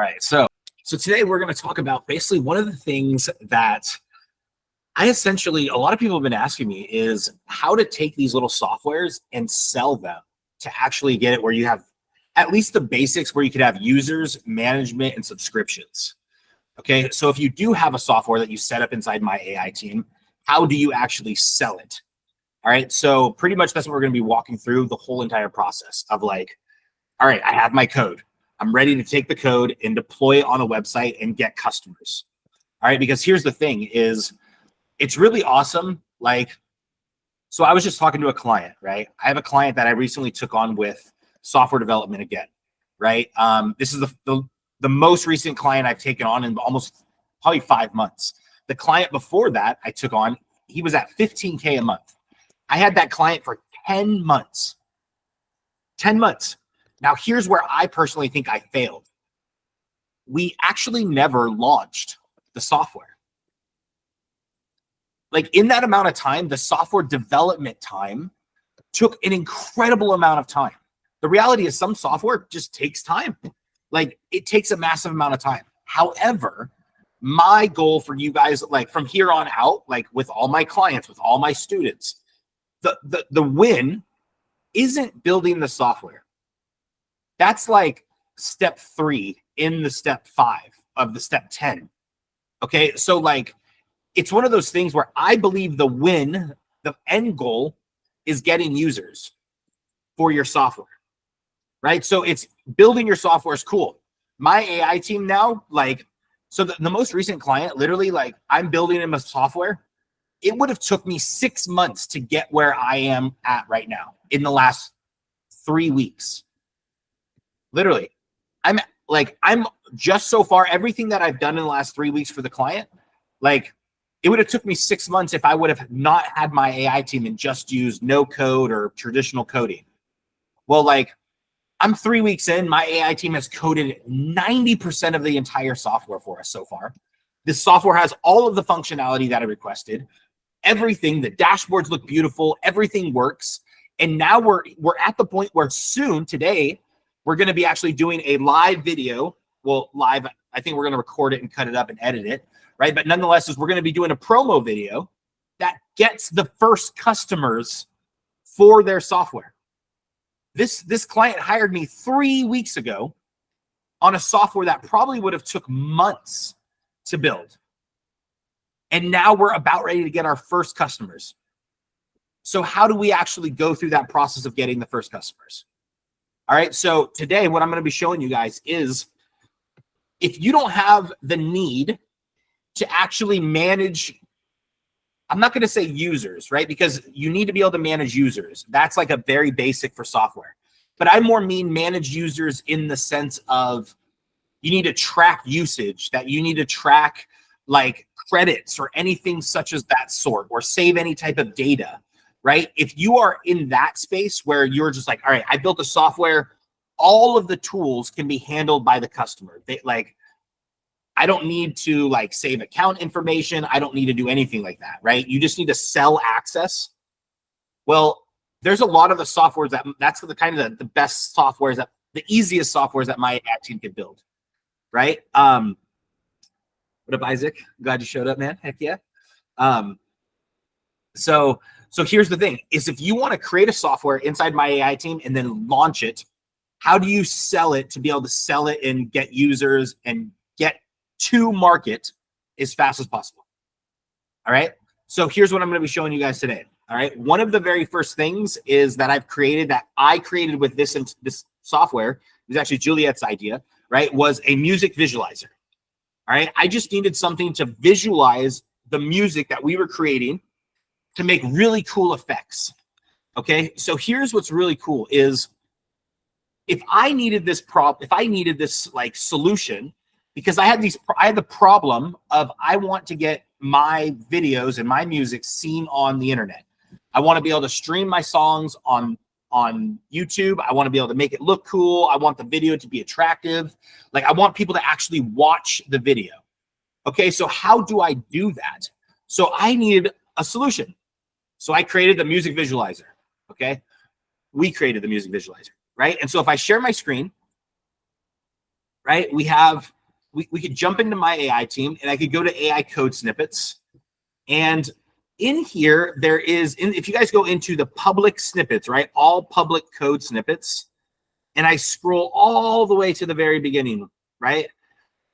All right, so today we're going to talk about basically one of the things that a lot of people have been asking me is how to take these little softwares and sell them to actually get it where you have at least the basics where you could have users, management, and subscriptions. Okay, so if you do have a software that you set up inside My AI Team, how do you actually sell it? All right, so pretty much that's what we're going to be walking through the whole entire process of like, all right, I have my code. I'm ready to take the code and deploy it on a website and get customers. All right, because here's the thing is it's really awesome. Like, so I was just talking to a client, right? I have a client that I recently took on with software development again, right? This is the most recent client I've taken on in almost probably 5 months. The client before that I took on, he was at $15K a month. I had that client for 10 months. 10 months. Now, here's where I personally think I failed. We actually never launched the software. Like in that amount of time, the software development time took an incredible amount of time. The reality is some software just takes time. Like it takes a massive amount of time. However, my goal for you guys, like from here on out, like with all my clients, with all my students, the win isn't building the software. That's like step 3 in the step 5 of the step 10. Okay. So like, it's one of those things where I believe the win, the end goal is getting users for your software, right? So it's building your software is cool. My AI team now, like, so the most recent client, literally like I'm building him a software. It would have took me 6 months to get where I am at right now in the last 3 weeks. Literally, I'm just so far, everything that I've done in the last 3 weeks for the client, like it would have took me 6 months if I would have not had my AI team and just used no code or traditional coding. Well, like I'm 3 weeks in, my AI team has coded 90% of the entire software for us so far. This software has all of the functionality that I requested, everything, the dashboards look beautiful, everything works. And now we're at the point where soon today, we're going to be actually doing a live video. Well, live, I think we're going to record it and cut it up and edit it, right? But nonetheless, we're going to be doing a promo video that gets the first customers for their software. This client hired me 3 weeks ago on a software that probably would have took months to build. And now we're about ready to get our first customers. So how do we actually go through that process of getting the first customers? All right, so today what I'm going to be showing you guys is if you don't have the need to actually manage, I'm not going to say users, right? Because you need to be able to manage users. That's like a very basic for software. But I more mean manage users in the sense of you need to track usage, that you need to track like credits or anything such as that sort, or save any type of data. Right? If you are in that space where you're just like, all right, I built a software, all of the tools can be handled by the customer. I don't need to like save account information. I don't need to do anything like that, right? You just need to sell access. Well, there's a lot of the softwares that's the kind of the best softwares, that the easiest softwares that my ad team can build, right? What up, Isaac? Glad you showed up, man. Heck yeah. So here's the thing is if you want to create a software inside my AI team and then launch it, how do you sell it to be able to sell it and get users and get to market as fast as possible? All right. So here's what I'm going to be showing you guys today. All right. One of the very first things is that I created with this software, it was actually Juliet's idea, right? Was a music visualizer. All right. I just needed something to visualize the music that we were creating to make really cool effects. Okay, so here's what's really cool is if I needed this like solution, because I had the problem of I want to get my videos and my music seen on the internet. I want to be able to stream my songs on YouTube. I want to be able to make it look cool. I want the video to be attractive. Like I want people to actually watch the video. Okay, so how do I do that? So I needed a solution. So I created the music visualizer, okay? We created the music visualizer, right? And so if I share my screen, right? We could jump into my AI team, and I could go to AI code snippets. And in here, if you guys go into the public snippets, right? All public code snippets, and I scroll all the way to the very beginning, right?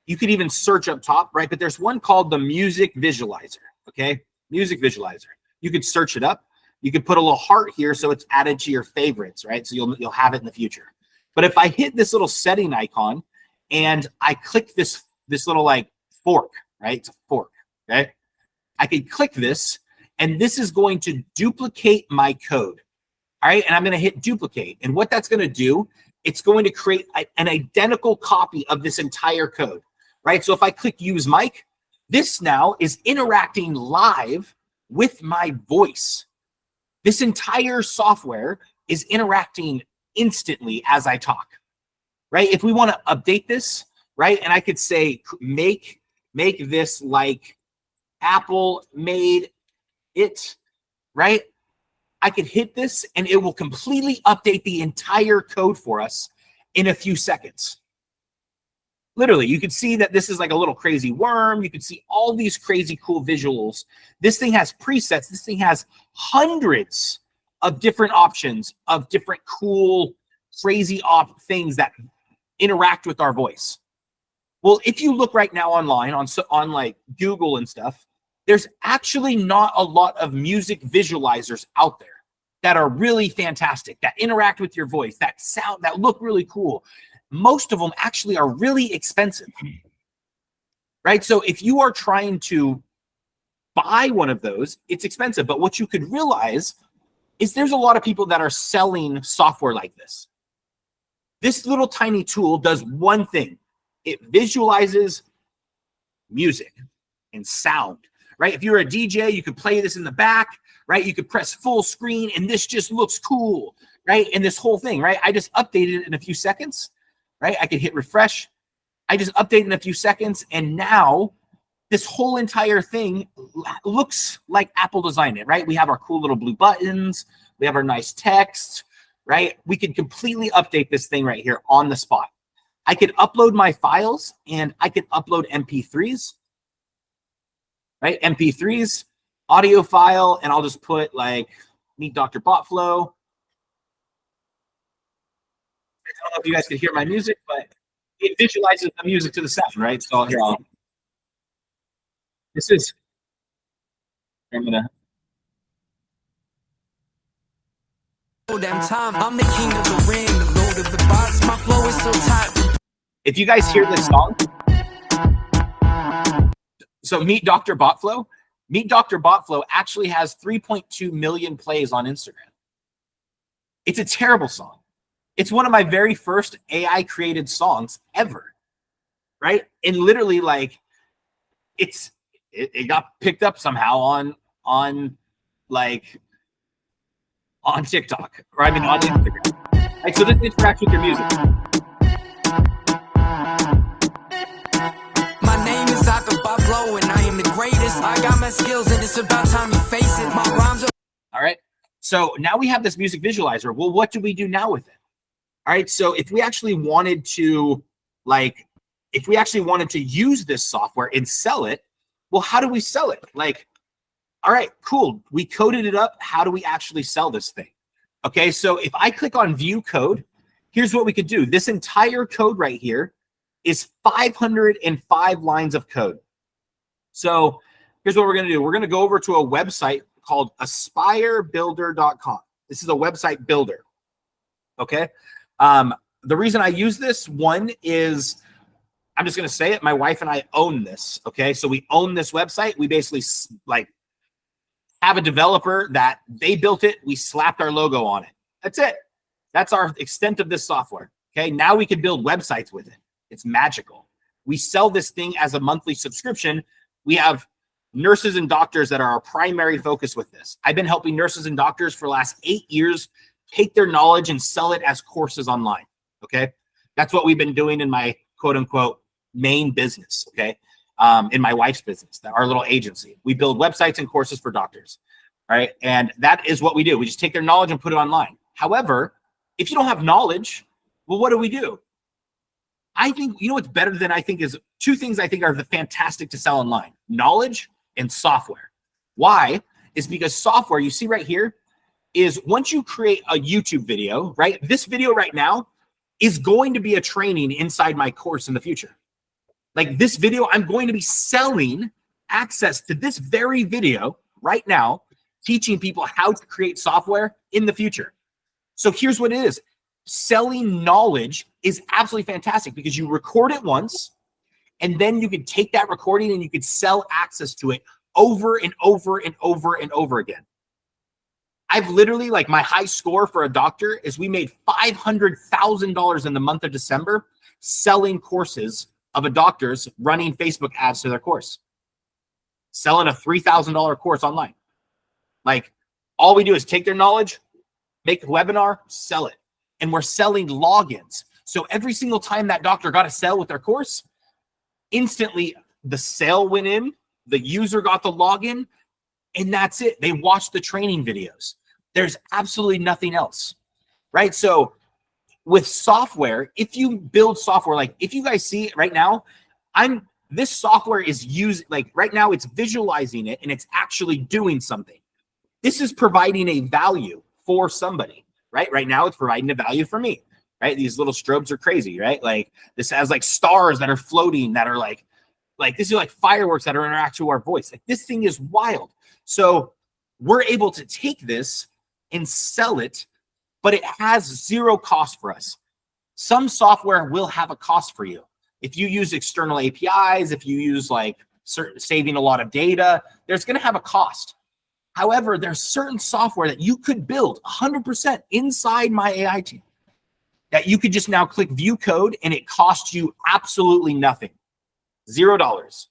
You could even search up top, right? But there's one called the music visualizer, okay? Music visualizer. You could search it up. You could put a little heart here so it's added to your favorites, right? So you'll have it in the future. But if I hit this little setting icon and I click this little like fork, right? It's a fork, okay? I could click this, and this is going to duplicate my code, all right? And I'm going to hit duplicate. And what that's going to do, it's going to create an identical copy of this entire code, right? So if I click use mic, this now is interacting live with my voice. This entire software is interacting instantly as I talk, right? If we want to update this, right? And I could say, make this like Apple made it, right? I could hit this and it will completely update the entire code for us in a few seconds. Literally, you could see that this is like a little crazy worm. You could see all these crazy cool visuals. This thing has presets. This thing has hundreds of different options of different cool, crazy things that interact with our voice. Well, if you look right now online on like Google and stuff, there's actually not a lot of music visualizers out there that are really fantastic, that interact with your voice, that sound, that look really cool. Most of them actually are really expensive, right? So if you are trying to buy one of those, it's expensive. But what you could realize is there's a lot of people that are selling software like this. This little tiny tool does one thing. It visualizes music and sound, right? If you're a DJ, you could play this in the back, right? You could press full screen and this just looks cool, right? And this whole thing, right? I just updated it in a few seconds, right? I could hit refresh. I just updated in a few seconds, and now this whole entire thing looks like Apple designed it, right? We have our cool little blue buttons. We have our nice text, right? We can completely update this thing right here on the spot. I could upload my files, and I could upload MP3s, right? MP3s, audio file, and I'll just put like Meet Dr. Botflow. I don't know if you guys can hear my music, but it visualizes the music to the sound, right? So here, this is, I'm gonna. I'm the king of the ring, the lord of the box. My flow is so tight. If you guys hear this song, so Meet Dr. Botflow. Meet Dr. Botflow actually has 3.2 million plays on Instagram. It's a terrible song. It's one of my very first AI created songs ever, right? And literally, like, it got picked up somehow on TikTok, or I mean on Instagram. Like, so this interacts with your music. My name is Dr. Botflow, and I am the greatest. I got my skills, and it's about time you face it. My rhymes are all right. So now we have this music visualizer. Well, what do we do now with it? All right. So if we actually wanted to, use this software and sell it, well, how do we sell it? Like, all right, cool. We coded it up. How do we actually sell this thing? Okay. So if I click on view code, here's what we could do. This entire code right here is 505 lines of code. So here's what we're going to do. We're going to go over to a website called aspirebuilder.com. This is a website builder. Okay. The reason I use this one is, I'm just going to say it, my wife and I own this. Okay. So we own this website. We basically like have a developer that they built it. We slapped our logo on it. That's it. That's our extent of this software. Okay. Now we can build websites with it. It's magical. We sell this thing as a monthly subscription. We have nurses and doctors that are our primary focus with this. I've been helping nurses and doctors for the last 8 years take their knowledge and sell it as courses online. Okay. That's what we've been doing in my quote unquote main business. Okay. In my wife's business, our little agency. We build websites and courses for doctors. All right. And that is what we do. We just take their knowledge and put it online. However, if you don't have knowledge, well, what do? I think, you know what's better than I think is two things I think are the fantastic to sell online: knowledge and software. Why? Is because software, you see right here, is once you create a YouTube video, right? This video right now is going to be a training inside my course in the future. Like this video, I'm going to be selling access to this very video right now, teaching people how to create software in the future. So here's what it is. Selling knowledge is absolutely fantastic because you record it once, and then you can take that recording and you can sell access to it over and over and over and over again. I've literally, like, my high score for a doctor is we made $500,000 in the month of December selling courses of a doctor's running Facebook ads to their course, selling a $3,000 course online. Like, all we do is take their knowledge, make a webinar, sell it. And we're selling logins. So every single time that doctor got a sale with their course, instantly the sale went in, the user got the login, and that's it. They watched the training videos. There's absolutely nothing else, right? So with software, if you build software, like if you guys see it right now, this software is used, like right now it's visualizing it and it's actually doing something. This is providing a value for somebody, right? Right now it's providing a value for me, right? These little strobes are crazy, right? Like this has like stars that are floating that are like this is like fireworks that are interact to our voice. Like this thing is wild. So we're able to take this and sell it, but it has zero cost for us. Some software will have a cost for you. If you use external APIs, if you use like saving a lot of data, there's going to have a cost. However, there's certain software that you could build 100% inside my AI team that you could just now click view code and it costs you absolutely nothing. $0.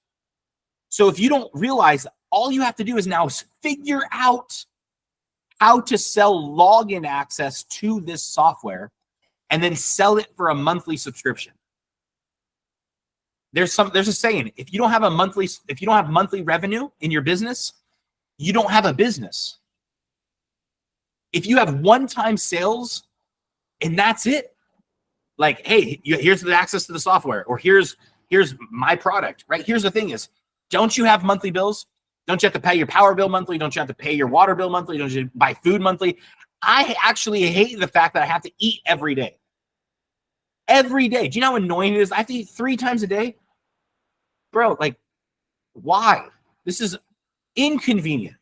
So if you don't realize, all you have to do is now figure out how to sell login access to this software and then sell it for a monthly subscription. There's a saying, if you don't have monthly revenue in your business, you don't have a business. If you have one-time sales and that's it, like, hey, here's the access to the software, or here's my product, right? Here's the thing is, don't you have monthly bills? Don't you have to pay your power bill monthly? Don't you have to pay your water bill monthly? Don't you buy food monthly? I actually hate the fact that I have to eat every day. Every day. Do you know how annoying it is? I have to eat 3 times a day. Bro, like, why? This is inconvenient.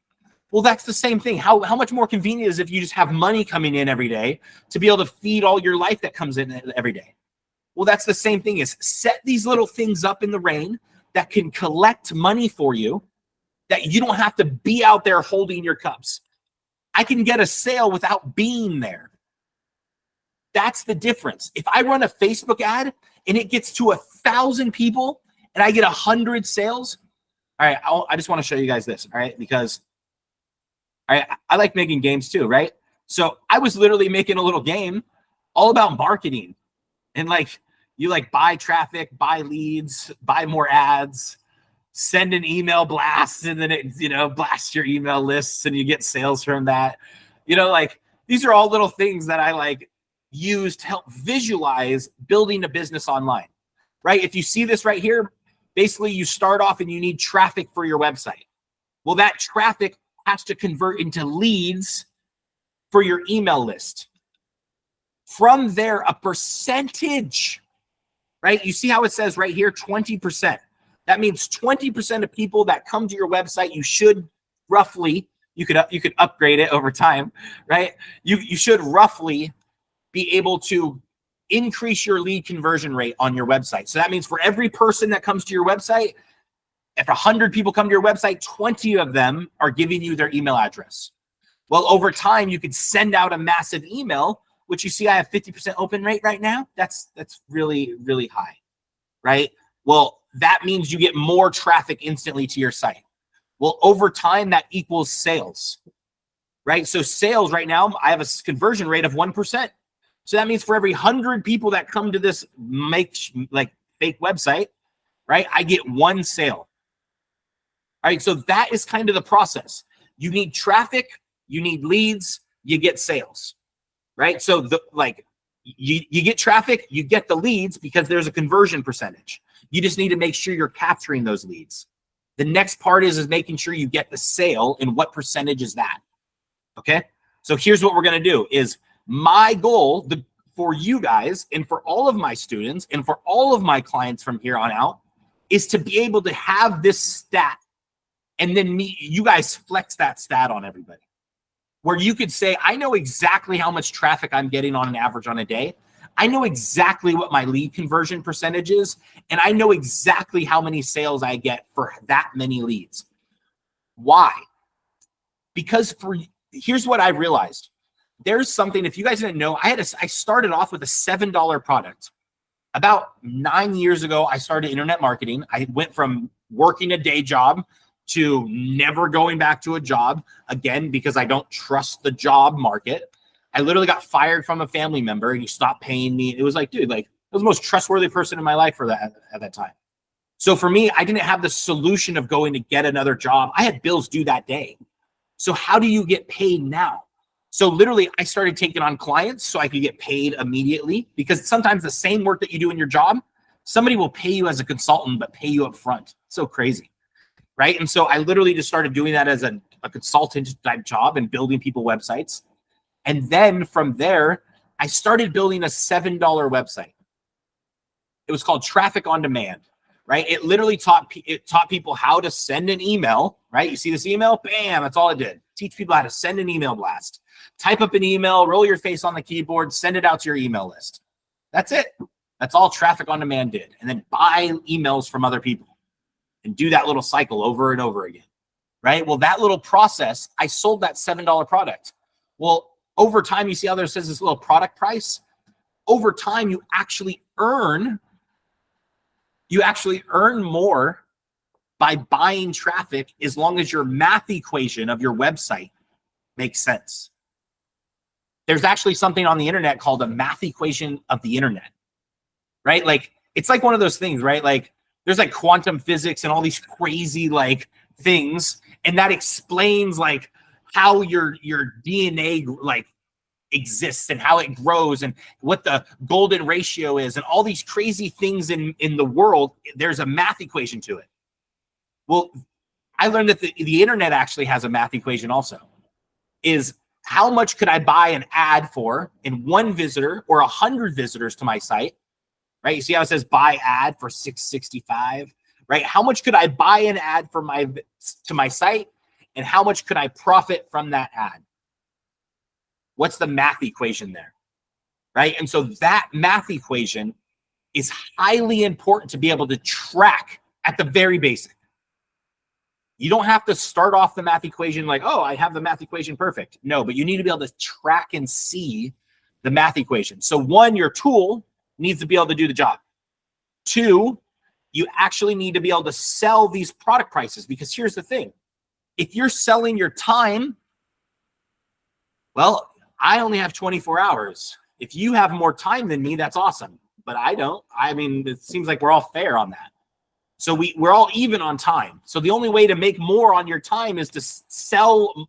Well, that's the same thing. How much more convenient is if you just have money coming in every day to be able to feed all your life that comes in every day? Well, that's the same thing. Is set these little things up in the rain that can collect money for you, that you don't have to be out there holding your cups. I can get a sale without being there. That's the difference. If I run a Facebook ad and it gets to 1,000 people and I get 100 sales, all right, I just want to show you guys this, all right? Because all right, I like making games too, right? So I was literally making a little game all about marketing. And like, you like buy traffic, buy leads, buy more ads, send an email blast, and then it, blasts your email lists and you get sales from that. Like these are all little things that I like use to help visualize building a business online, right? If you see this right here, basically you start off and you need traffic for your website. Well, that traffic has to convert into leads for your email list. From there, a percentage, right? You see how it says right here, 20%. That means 20% of people that come to your website, you should roughly, you could upgrade it over time, right? You should roughly be able to increase your lead conversion rate on your website. So that means for every person that comes to your website, if 100 people come to your website, 20 of them are giving you their email address. Well, over time, you could send out a massive email, which you see I have 50% open rate right now. That's really, really high, right? Well, that means you get more traffic instantly to your site. Well, over time, that equals sales, right? So sales right now, I have a conversion rate of 1%. So that means for every 100 people that come to this fake website, right, I get 1 sale. All right, so that is kind of the process. You need traffic, you need leads, you get sales, right? So You get traffic, you get the leads because there's a conversion percentage. You just need to make sure you're capturing those leads. The next part is making sure you get the sale, and what percentage is that? Okay. So here's what we're going to do is my goal for you guys and for all of my students and for all of my clients from here on out is to be able to have this stat, and then you guys flex that stat on everybody, where you could say, I know exactly how much traffic I'm getting on an average on a day. I know exactly what my lead conversion percentage is, and I know exactly how many sales I get for that many leads. Why? Because here's what I realized. There's something, if you guys didn't know, I started off with a $7 product. About 9 years ago, I started internet marketing. I went from working a day job to never going back to a job again because I don't trust the job market. I literally got fired from a family member and he stopped paying me. It was like, dude, like, I was the most trustworthy person in my life at that time. So for me, I didn't have the solution of going to get another job. I had bills due that day. So how do you get paid now? So literally, I started taking on clients so I could get paid immediately, because sometimes the same work that you do in your job, somebody will pay you as a consultant, but pay you up front. So crazy, right? And so I literally just started doing that as a consultant type job and building people websites. And then from there, I started building a $7 website. It was called Traffic on Demand, right? It literally taught people how to send an email, right? You see this email? Bam, that's all it did. Teach people how to send an email blast. Type up an email, roll your face on the keyboard, send it out to your email list. That's it. That's all Traffic on Demand did. And then buy emails from other people and do that little cycle over and over again, right? Well, that little process, I sold that $7 product. Well, over time, you see how there says this little product price? Over time, you actually earn more by buying traffic, as long as your math equation of your website makes sense. There's actually something on the internet called a math equation of the internet, right? Like, it's like one of those things, right? Like, there's like quantum physics and all these crazy like things, and that explains like how your DNA like exists and how it grows and what the golden ratio is and all these crazy things in the world. There's a math equation to it. Well, I learned that the internet actually has a math equation also. Is how much could I buy an ad for in 1 visitor or 100 visitors to my site, right? You see how it says buy ad for $6.65, right? How much could I buy an ad for to my site, and how much could I profit from that ad? What's the math equation there, right? And so that math equation is highly important to be able to track at the very basic. You don't have to start off the math equation like, oh, I have the math equation perfect. No, but you need to be able to track and see the math equation. So 1, your tool needs to be able to do the job. 2, you actually need to be able to sell these product prices, because here's the thing. If you're selling your time, well, I only have 24 hours. If you have more time than me, that's awesome. But I don't. I mean, it seems like we're all fair on that. So we're all even on time. So the only way to make more on your time is to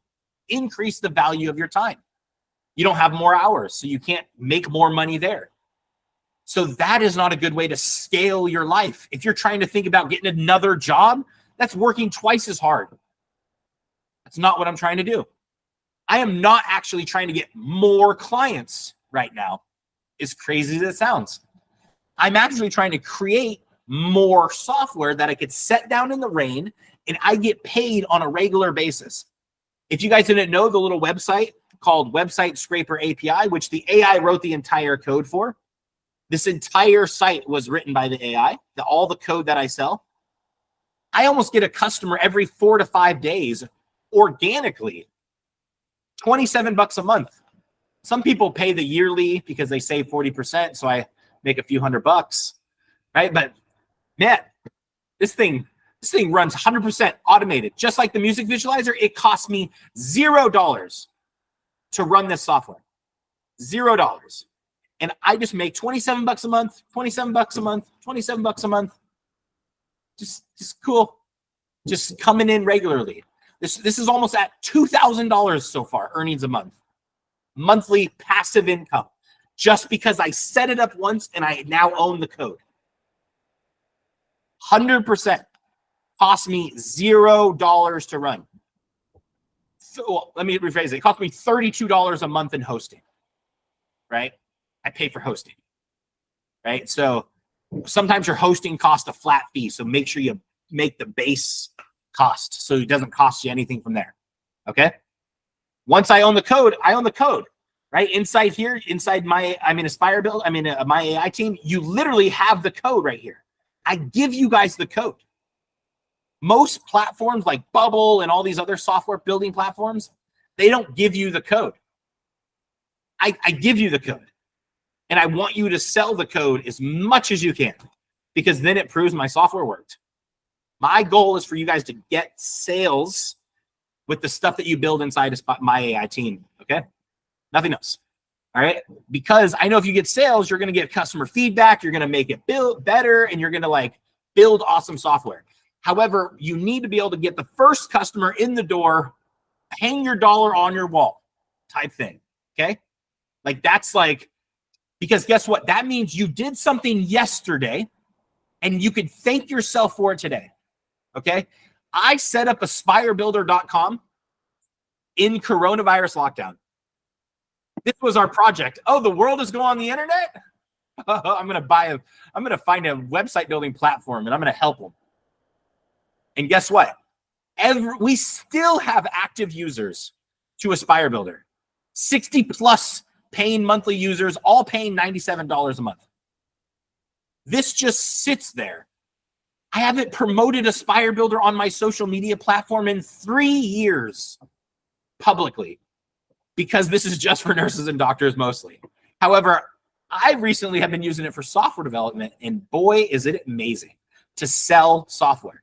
increase the value of your time. You don't have more hours, so you can't make more money there. So that is not a good way to scale your life. If you're trying to think about getting another job, that's working twice as hard. That's not what I'm trying to do. I am not actually trying to get more clients right now, as crazy as it sounds. I'm actually trying to create more software that I could set down in the rain and I get paid on a regular basis. If you guys didn't know, the little website called Website Scraper API, which the AI wrote the entire code for, this entire site was written by the AI, all the code that I sell. I almost get a customer every 4 to 5 days organically, $27 a month. Some people pay the yearly because they save 40%, so I make a few $100, right? But man, this thing runs 100% automated. Just like the music visualizer, it costs me $0 to run this software. $0. And I just make $27 a month, $27 a month, $27 a month. Just cool. Just coming in regularly. This is almost at $2,000 so far, earnings a month. Monthly passive income. just because I set it up once and I now own the code. 100%. Cost me $0 to run. So, let me rephrase it. It cost me $32 a month in hosting, right? I pay for hosting, right? So sometimes your hosting costs a flat fee. So make sure you make the base cost so it doesn't cost you anything from there, okay? Once I own the code, right? Inside here, inside I'm in Aspire Build, I'm in my AI team, you literally have the code right here. I give you guys the code. Most platforms like Bubble and all these other software building platforms, they don't give you the code. I give you the code. And I want you to sell the code as much as you can because then it proves my software worked. My goal is for you guys to get sales with the stuff that you build inside my AI team, okay? Nothing else, all right? Because I know if you get sales, you're going to get customer feedback, you're going to make it build better, and you're going to like build awesome software. However, you need to be able to get the first customer in the door, hang your dollar on your wall type thing, okay? Like that's like, because guess what? That means you did something yesterday and you could thank yourself for it today, okay? I set up aspirebuilder.com in coronavirus lockdown. This was our project. Oh, the world is going on the internet? I'm going to find a website building platform and I'm going to help them. And guess what? We still have active users to Aspire Builder. 60 plus paying monthly users, all paying $97 a month. This just sits there. I haven't promoted Aspire Builder on my social media platform in 3 years publicly because this is just for nurses and doctors mostly. However, I recently have been using it for software development, and boy, is it amazing to sell software.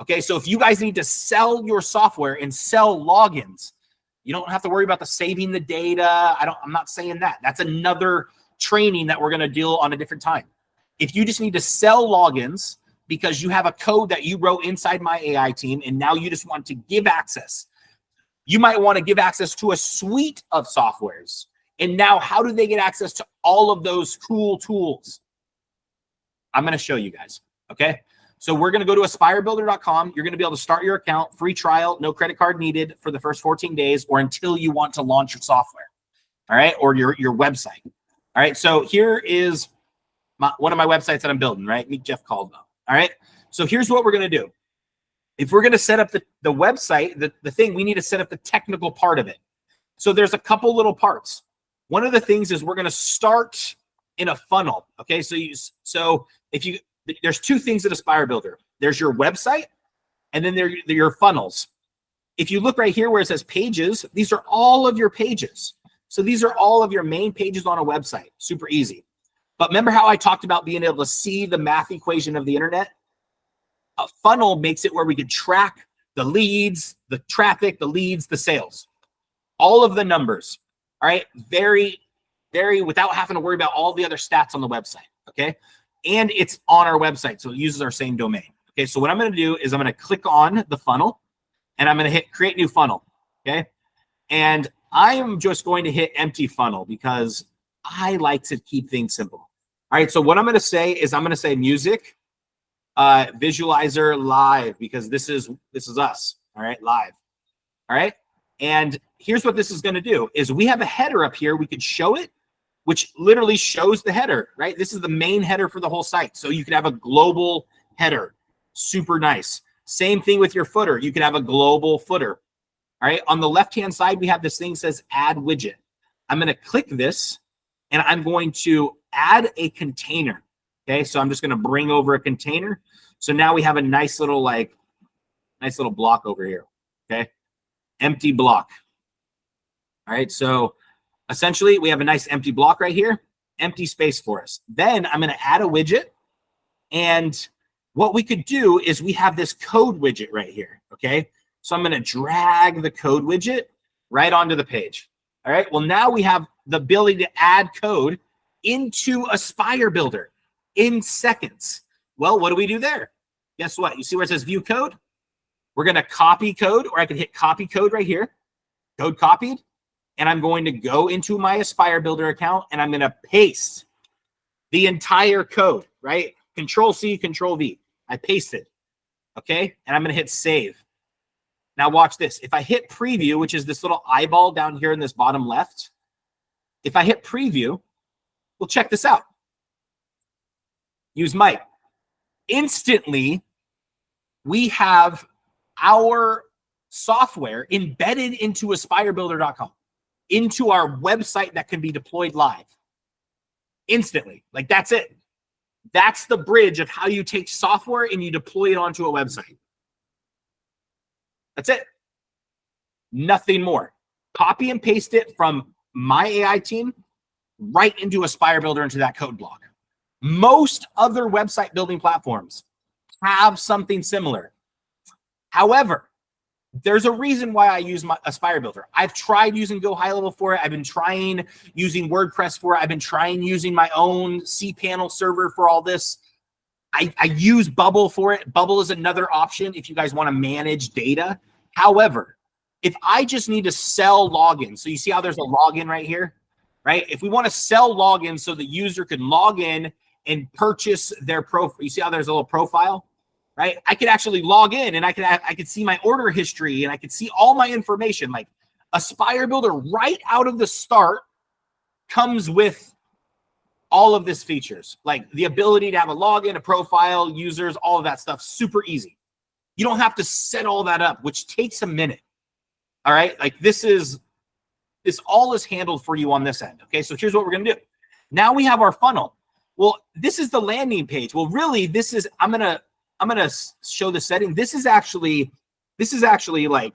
Okay, so if you guys need to sell your software and sell logins, you don't have to worry about the saving the data. I'm not saying that. That's another training that we're going to deal on a different time. If you just need to sell logins because you have a code that you wrote inside my AI team and now you just want to give access, you might want to give access to a suite of softwares. And now how do they get access to all of those cool tools? I'm going to show you guys, okay? So we're going to go to aspirebuilder.com. You're going to be able to start your account, free trial, no credit card needed for the first 14 days or until you want to launch your software, all right, or your website. All right, so here is one of my websites that I'm building, right? Meet Jeff Caldwell, all right? So here's what we're going to do. If we're going to set up the website, the thing, we need to set up the technical part of it. So there's a couple little parts. One of the things is we're going to start in a funnel, okay? So there's two things at Aspire Builder. There's your website, and then there are your funnels. If you look right here where it says pages, these are all of your pages. So these are all of your main pages on a website. Super easy. But remember how I talked about being able to see the math equation of the internet? A funnel makes it where we can track the leads, the traffic, the leads, the sales, all of the numbers. All right. Very, very without having to worry about all the other stats on the website. Okay. And it's on our website, so it uses our same domain. Okay, so what I'm going to do is I'm going to click on the funnel, and I'm going to hit Create New Funnel, okay? And I am just going to hit Empty Funnel because I like to keep things simple. All right, so what I'm going to say is I'm going to say Music, Visualizer Live, because this is us, all right, live, all right? And here's what this is going to do is we have a header up here. We could show it, which literally shows the header, right? This is the main header for the whole site. So you could have a global header. Super nice. Same thing with your footer. You could have a global footer. All right. On the left-hand side, we have this thing that says Add Widget. I'm going to click this, and I'm going to add a container. Okay. So I'm just going to bring over a container. So now we have a nice little block over here. Okay. Empty block. All right. So essentially, we have a nice empty block right here, empty space for us. Then I'm going to add a widget. And what we could do is we have this code widget right here, okay? So I'm going to drag the code widget right onto the page. All right, well, now we have the ability to add code into Aspire Builder in seconds. Well, what do we do there? Guess what? You see where it says View Code? We're going to copy code, or I can hit Copy Code right here. Code copied. and I'm going to go into my Aspire Builder account and I'm going to paste the entire code, right? Control C, Control V. I paste it. Okay. And I'm going to hit save. Now watch this. If I hit preview, which is this little eyeball down here in this bottom left, if I hit preview, well, check this out. Use Mike. Instantly, we have our software embedded into aspirebuilder.com, into our website that can be deployed live instantly. Like that's it. That's the bridge of how you take software and you deploy it onto a website. That's it. Nothing more. Copy and paste it from my AI team right into Aspire Builder, into that code block. Most other website building platforms have something similar. However, there's a reason why I use my Aspire Builder. I've tried using Go High Level for it. I've been trying using WordPress for it. I've been trying using my own cPanel server for all this. I use Bubble for it. Bubble is another option if you guys want to manage data. However, if I just need to sell logins, so you see how there's a login right here, right? If we want to sell logins so the user can log in and purchase their profile, you see how there's a little profile, right? I could actually log in and I could see my order history and I could see all my information. Like Aspire Builder right out of the start comes with all of this features, like the ability to have a login, a profile, users, all of that stuff, super easy. You don't have to set all that up, which takes a minute. All right, like this all is handled for you on this end. Okay, so here's what we're gonna do. Now we have our funnel. Well, this is the landing page. Well, really, this is I'm gonna show the setting. This is actually like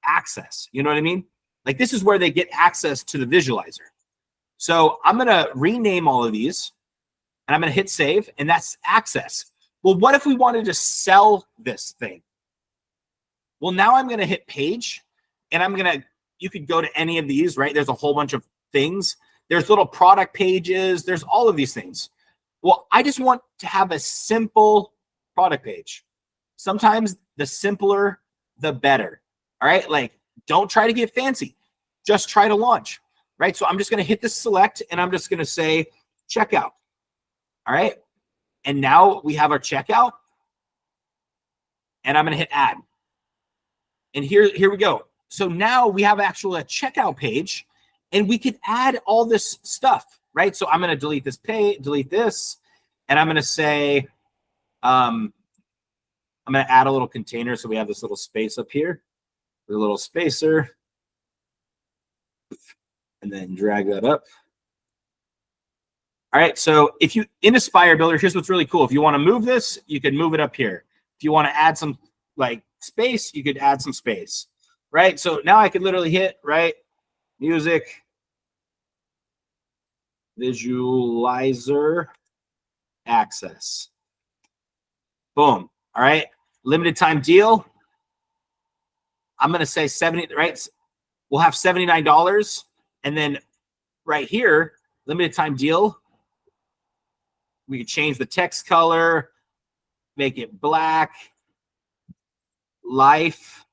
access. You know what I mean? Like this is where they get access to the visualizer. So I'm gonna rename all of these, and I'm gonna hit save, and that's access. Well, what if we wanted to sell this thing? Well, now I'm gonna hit page. And you could go to any of these, right? There's a whole bunch of things. There's little product pages. There's all of these things. Well, I just want to have a simple product page. Sometimes the simpler, the better. All right. Like don't try to get fancy. Just try to launch, right? So I'm just going to hit this select and I'm just going to say checkout. All right. And now we have our checkout and I'm going to hit add. And here we go. So now we have actually a checkout page and we could add all this stuff, right? So I'm going to delete this delete this, and I'm going to say, I'm going to add a little container. So we have this little space up here with a little spacer and then drag that up. All right. So if you in Aspire Builder, here's what's really cool. If you want to move this, you can move it up here. If you want to add some like space, you could add some space. Right, so now I could literally hit, right, music, visualizer, access. Boom, all right, limited time deal. I'm going to say 70, right, we'll have $79. And then right here, limited time deal, we could change the text color, make it black, lifetime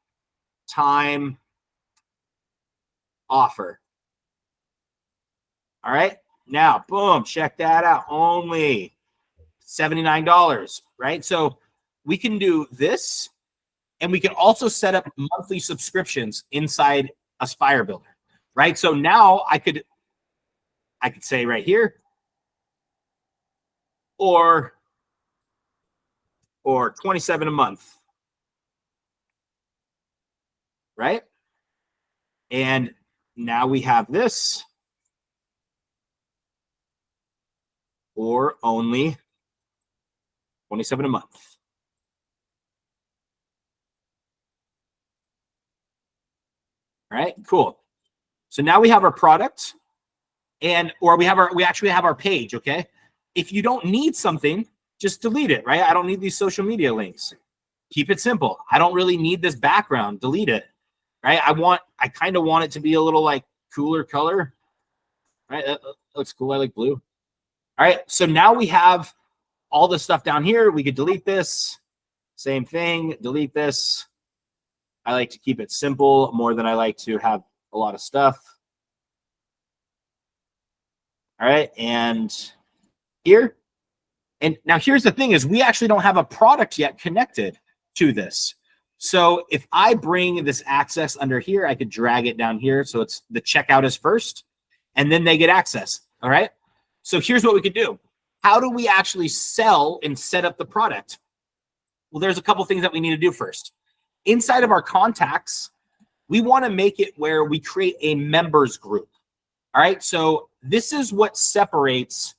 offer. All right. Now, boom, check that out. Only $79, right? So we can do this, and we can also set up monthly subscriptions inside Aspire Builder, right? So now I could say right here, or $27 a month. Right? And now we have this, or only $27 a month. All right, cool. So now we have our product, or we actually have our page. Okay. If you don't need something, just delete it, right? I don't need these social media links. Keep it simple. I don't really need this background. Delete it. Right? I kind of want it to be a little like cooler color. Right? That looks cool. I like blue. All right. So now we have all this stuff down here. We could delete this. Same thing. Delete this. I like to keep it simple more than I like to have a lot of stuff. All right. And here. And now here's the thing is we actually don't have a product yet connected to this. So if I bring this access under here, I could drag it down here. So it's the checkout is first and then they get access. All right. So here's what we could do. How do we actually sell and set up the product? Well, there's a couple things that we need to do first. Inside of our contacts, we want to make it where we create a members group. All right. So this is what separates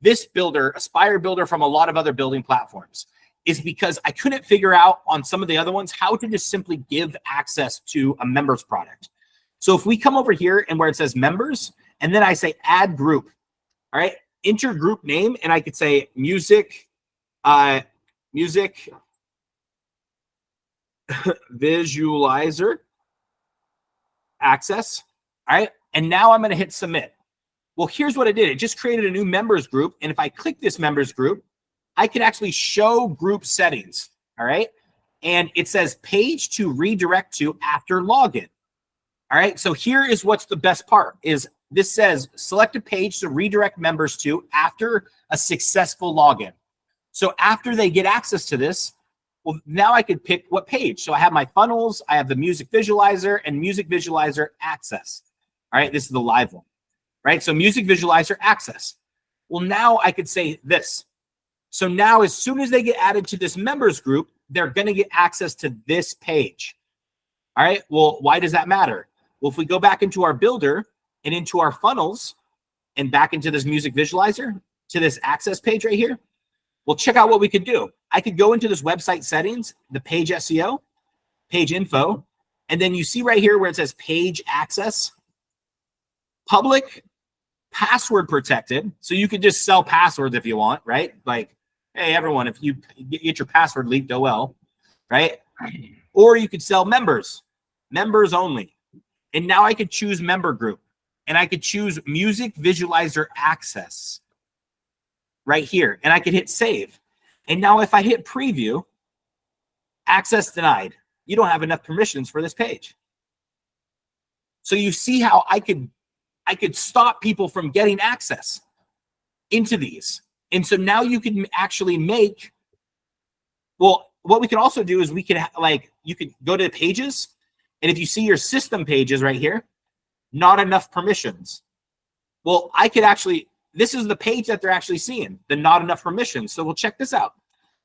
this builder, Aspire Builder, from a lot of other building platforms, is because I couldn't figure out on some of the other ones how to just simply give access to a members product. So if we come over here and where it says members, and then I say add group, all right, enter group name, and I could say music visualizer access, all right, and now I'm going to hit submit. Well, here's what it did. It just created a new members group. And if I click this members group, I can actually show group settings. All right. And it says page to redirect to after login. All right. So here is what's the best part is this says select a page to redirect members to after a successful login. So after they get access to this, well, now I could pick what page. So I have my funnels, I have the music visualizer and music visualizer access. All right. This is the live one. Right? So music visualizer access. Well, now I could say this. So now as soon as they get added to this members group, they're going to get access to this page. All right. Well, why does that matter? Well, if we go back into our builder and into our funnels and back into this music visualizer to this access page right here, well, check out what we could do. I could go into this website settings, the page SEO, page info, and then you see right here where it says page access, public, password protected. So you could just sell passwords if you want, right? Like, hey, everyone, if you get your password leaked, oh well, right? Or you could sell members only. And now I could choose member group and I could choose music visualizer access right here. And I could hit save. And now if I hit preview, access denied. You don't have enough permissions for this page. So you see how I could stop people from getting access into these. And so now you can actually make, well, what we can also do is we can you could go to pages. And if you see your system pages right here, not enough permissions. Well, I could actually, this is the page that they're actually seeing, the not enough permissions. So we'll check this out.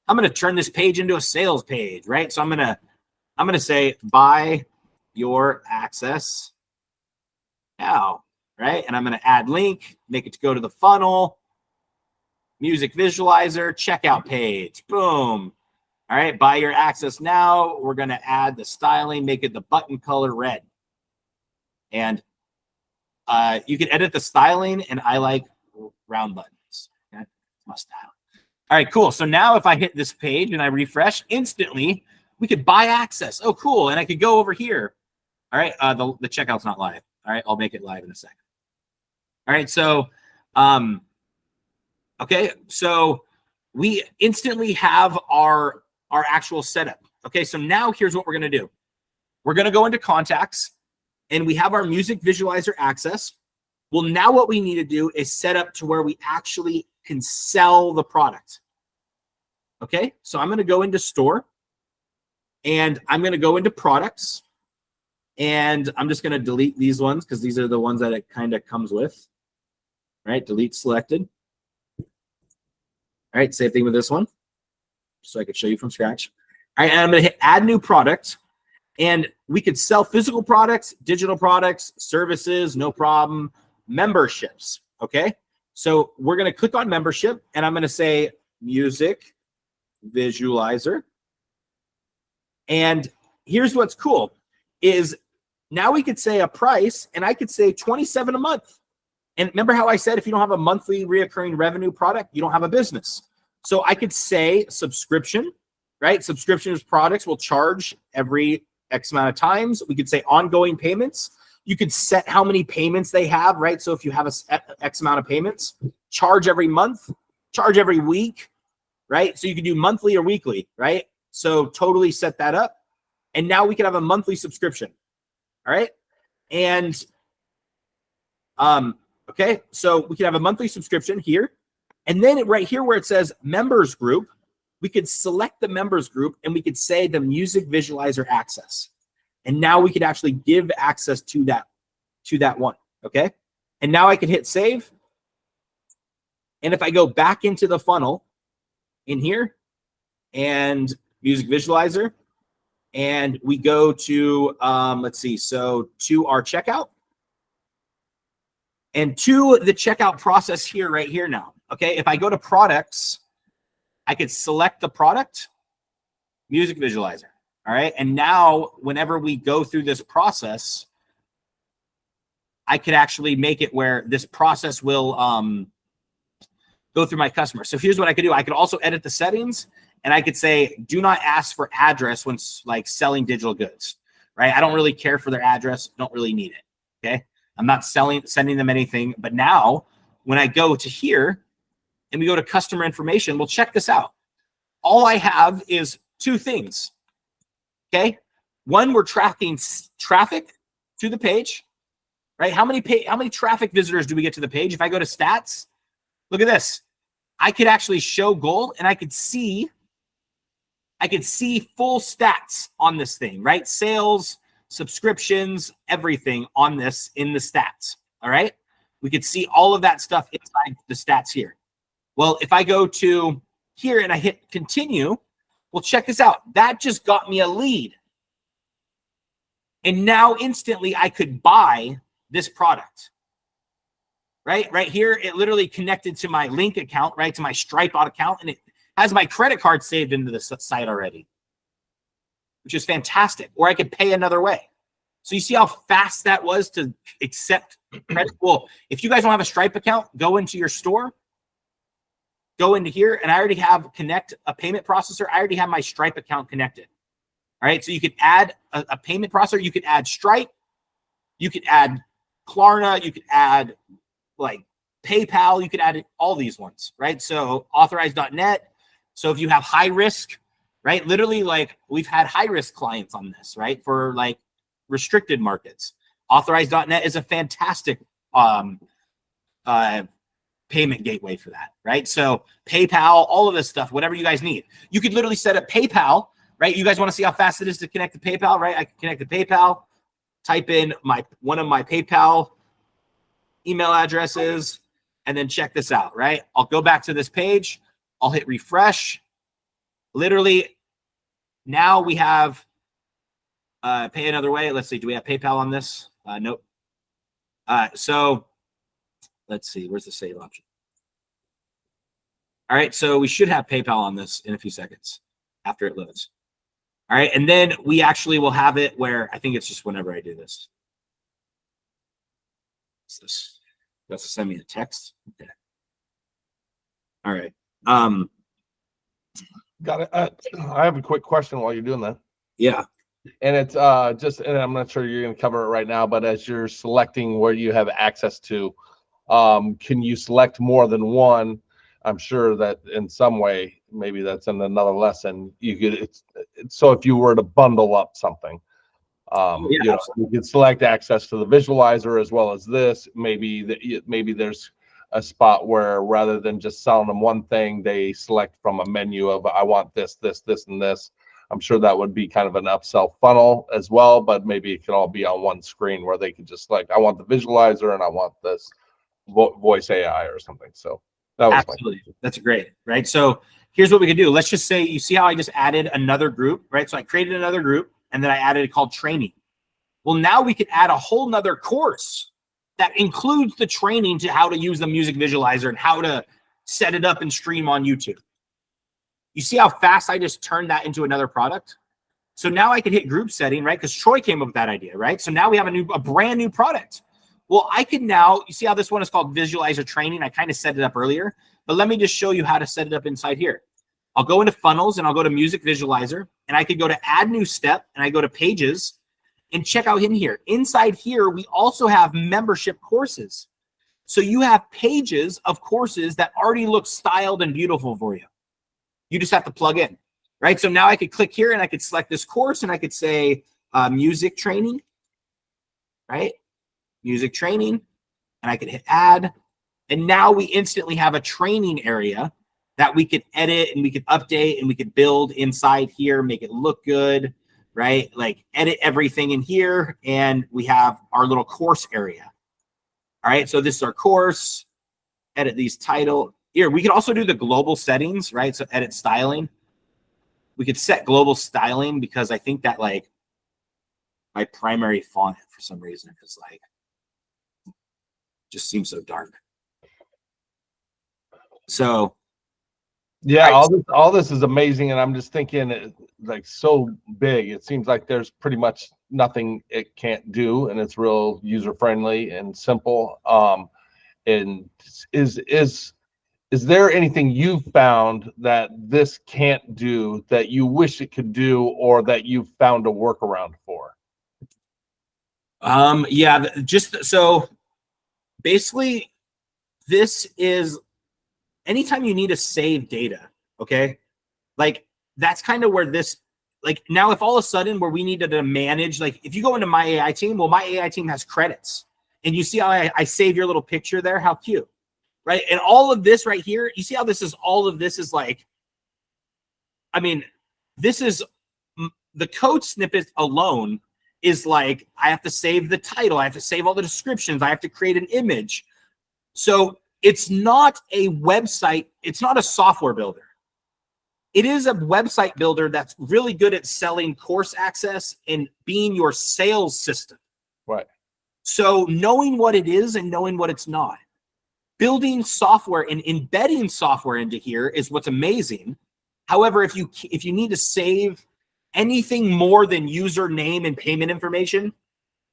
I'm going to turn this page into a sales page, right? So I'm going to say buy your access now. Right? And I'm going to add link, make it to go to the funnel, music visualizer, checkout page. Boom. All right. Buy your access now. We're going to add the styling, make it the button color red. And you can edit the styling, and I like round buttons. Okay? My style. All right, cool. So now if I hit this page and I refresh, instantly we could buy access. Oh, cool. And I could go over here. All right. The checkout's not live. All right. I'll make it live in a second. All right, so, okay, so we instantly have our actual setup. Okay, so now here's what we're going to do. We're going to go into contacts, and we have our music visualizer access. Well, now what we need to do is set up to where we actually can sell the product. Okay, so I'm going to go into store, and I'm going to go into products, and I'm just going to delete these ones because these are the ones that it kind of comes with. Right, delete selected. All right, same thing with this one, so I could show you from scratch. All right, and I'm going to hit add new product, and we could sell physical products, digital products, services, no problem, memberships. Okay, so we're going to click on membership, and I'm going to say music visualizer. And here's what's cool is now we could say a price, and I could say $27 a month. And remember how I said if you don't have a monthly reoccurring revenue product, you don't have a business. So I could say subscription, right? Subscriptions products will charge every X amount of times. We could say ongoing payments. You could set how many payments they have, right? So if you have a X amount of payments, charge every month, charge every week, right? So you could do monthly or weekly, right? So totally set that up. And now we can have a monthly subscription, all right? And Okay, so we could have a monthly subscription here. And then right here where it says members group, we could select the members group and we could say the music visualizer access. And now we could actually give access to that one. Okay. And now I can hit save. And if I go back into the funnel in here and music visualizer, and we go to, let's see, so to our checkout and to the checkout process here, right here now. Okay. If I go to products, I could select the product, music visualizer. All right. And now whenever we go through this process, I could actually make it where this process will go through my customer. So here's what I could do. I could also edit the settings, and I could say, do not ask for address when like selling digital goods, right? I don't really care for their address. Don't really need it. Okay. I'm not sending them anything. But now when I go to here and we go to customer information, well, check this out. All I have is two things. Okay. One, we're tracking traffic to the page, right? How many traffic visitors do we get to the page? If I go to stats, look at this. I could actually show goal, and I could see full stats on this thing, right? Sales, subscriptions, everything on this in the stats. All right. We could see all of that stuff inside the stats here. Well, if I go to here and I hit continue, well, check this out. That just got me a lead. And now instantly I could buy this product. Right here, it literally connected to my Link account, right, to my Stripe account, and it has my credit card saved into the site already, which is fantastic. Or I could pay another way. So you see how fast that was to accept credit? Well, if you guys don't have a Stripe account, go into your store, go into here, and I already have connect a payment processor. I already have my Stripe account connected. All right, so you could add a payment processor. You could add Stripe. You could add Klarna. You could add like PayPal, you could add all these ones, right? So authorize.net. So if you have high risk, right? Literally, like we've had high risk clients on this, right? For like restricted markets. Authorize.net is a fantastic payment gateway for that, right? So PayPal, all of this stuff, whatever you guys need. You could literally set up PayPal, right? You guys want to see how fast it is to connect to PayPal, right? I can connect to PayPal, type in one of my PayPal email addresses, and then check this out, right? I'll go back to this page. I'll hit refresh. Literally, now we have pay another way. Let's see. Do we have PayPal on this? Nope. So let's see. Where's the save option? All right. So we should have PayPal on this in a few seconds after it loads. All right. And then we actually will have it where I think it's just whenever I do this. What's this? That's to send me a text. Okay. All right. Got it. I have a quick question while you're doing that. Yeah. And it's just, and I'm not sure you're going to cover it right now, but as you're selecting where you have access to, can you select more than one? I'm sure that in some way, maybe that's in another lesson. You could, so if you were to bundle up something, you could select access to the visualizer as well as this. Maybe there's a spot where rather than just selling them one thing, they select from a menu of I want this, this, this, and this. I'm sure that would be kind of an upsell funnel as well, but maybe it could all be on one screen where they could just like, I want the visualizer and I want this voice AI or something. So that was absolutely. That's great, right? So here's what we can do. Let's just say, you see how I just added another group, right? So I created another group and then I added it called training. Well, now we could add a whole nother course that includes the training to how to use the music visualizer and how to set it up and stream on YouTube. You see how fast I just turned that into another product? So now I could hit group setting, right? Because Troy came up with that idea, right? So now we have a brand new product. Well, I can now, you see how this one is called visualizer training? I kind of set it up earlier, but let me just show you how to set it up inside here. I'll go into funnels and I'll go to music visualizer, and I could go to add new step, and I go to pages and check out in here. Inside here, we also have membership courses. So you have pages of courses that already look styled and beautiful for you. You just have to plug in, right? So now I could click here and I could select this course and I could say music training, right? Music training. and I could hit add. And now we instantly have a training area that we could edit and we could update and we could build inside here, make it look good, right? Like edit everything in here. And we have our little course area. All right. So this is our course. Edit these title. Here, we could also do the global settings, right? So edit styling. We could set global styling because I think that like my primary font for some reason is like just seems so dark. So yeah, all this is amazing, and I'm just thinking like so big. It seems like there's pretty much nothing it can't do, and it's real user friendly and simple. And is there anything you found that this can't do that you wish it could do, or that you've found a workaround for? Yeah, just so basically, this is anytime you need to save data, okay? Like that's kind of where this, like now if all of a sudden where we needed to manage, like if you go into my AI team, well, my AI team has credits. And you see how I save your little picture there? How cute, right? And all of this right here, you see how this is, all of this is like, I mean, this is, the code snippet alone is like, I have to save the title. I have to save all the descriptions. I have to create an image. So it's not a website. It's not a software builder. It is a website builder that's really good at selling course access and being your sales system. Right. So knowing what it is and knowing what it's not. Building software and embedding software into here is what's amazing. However, if you need to save anything more than username and payment information,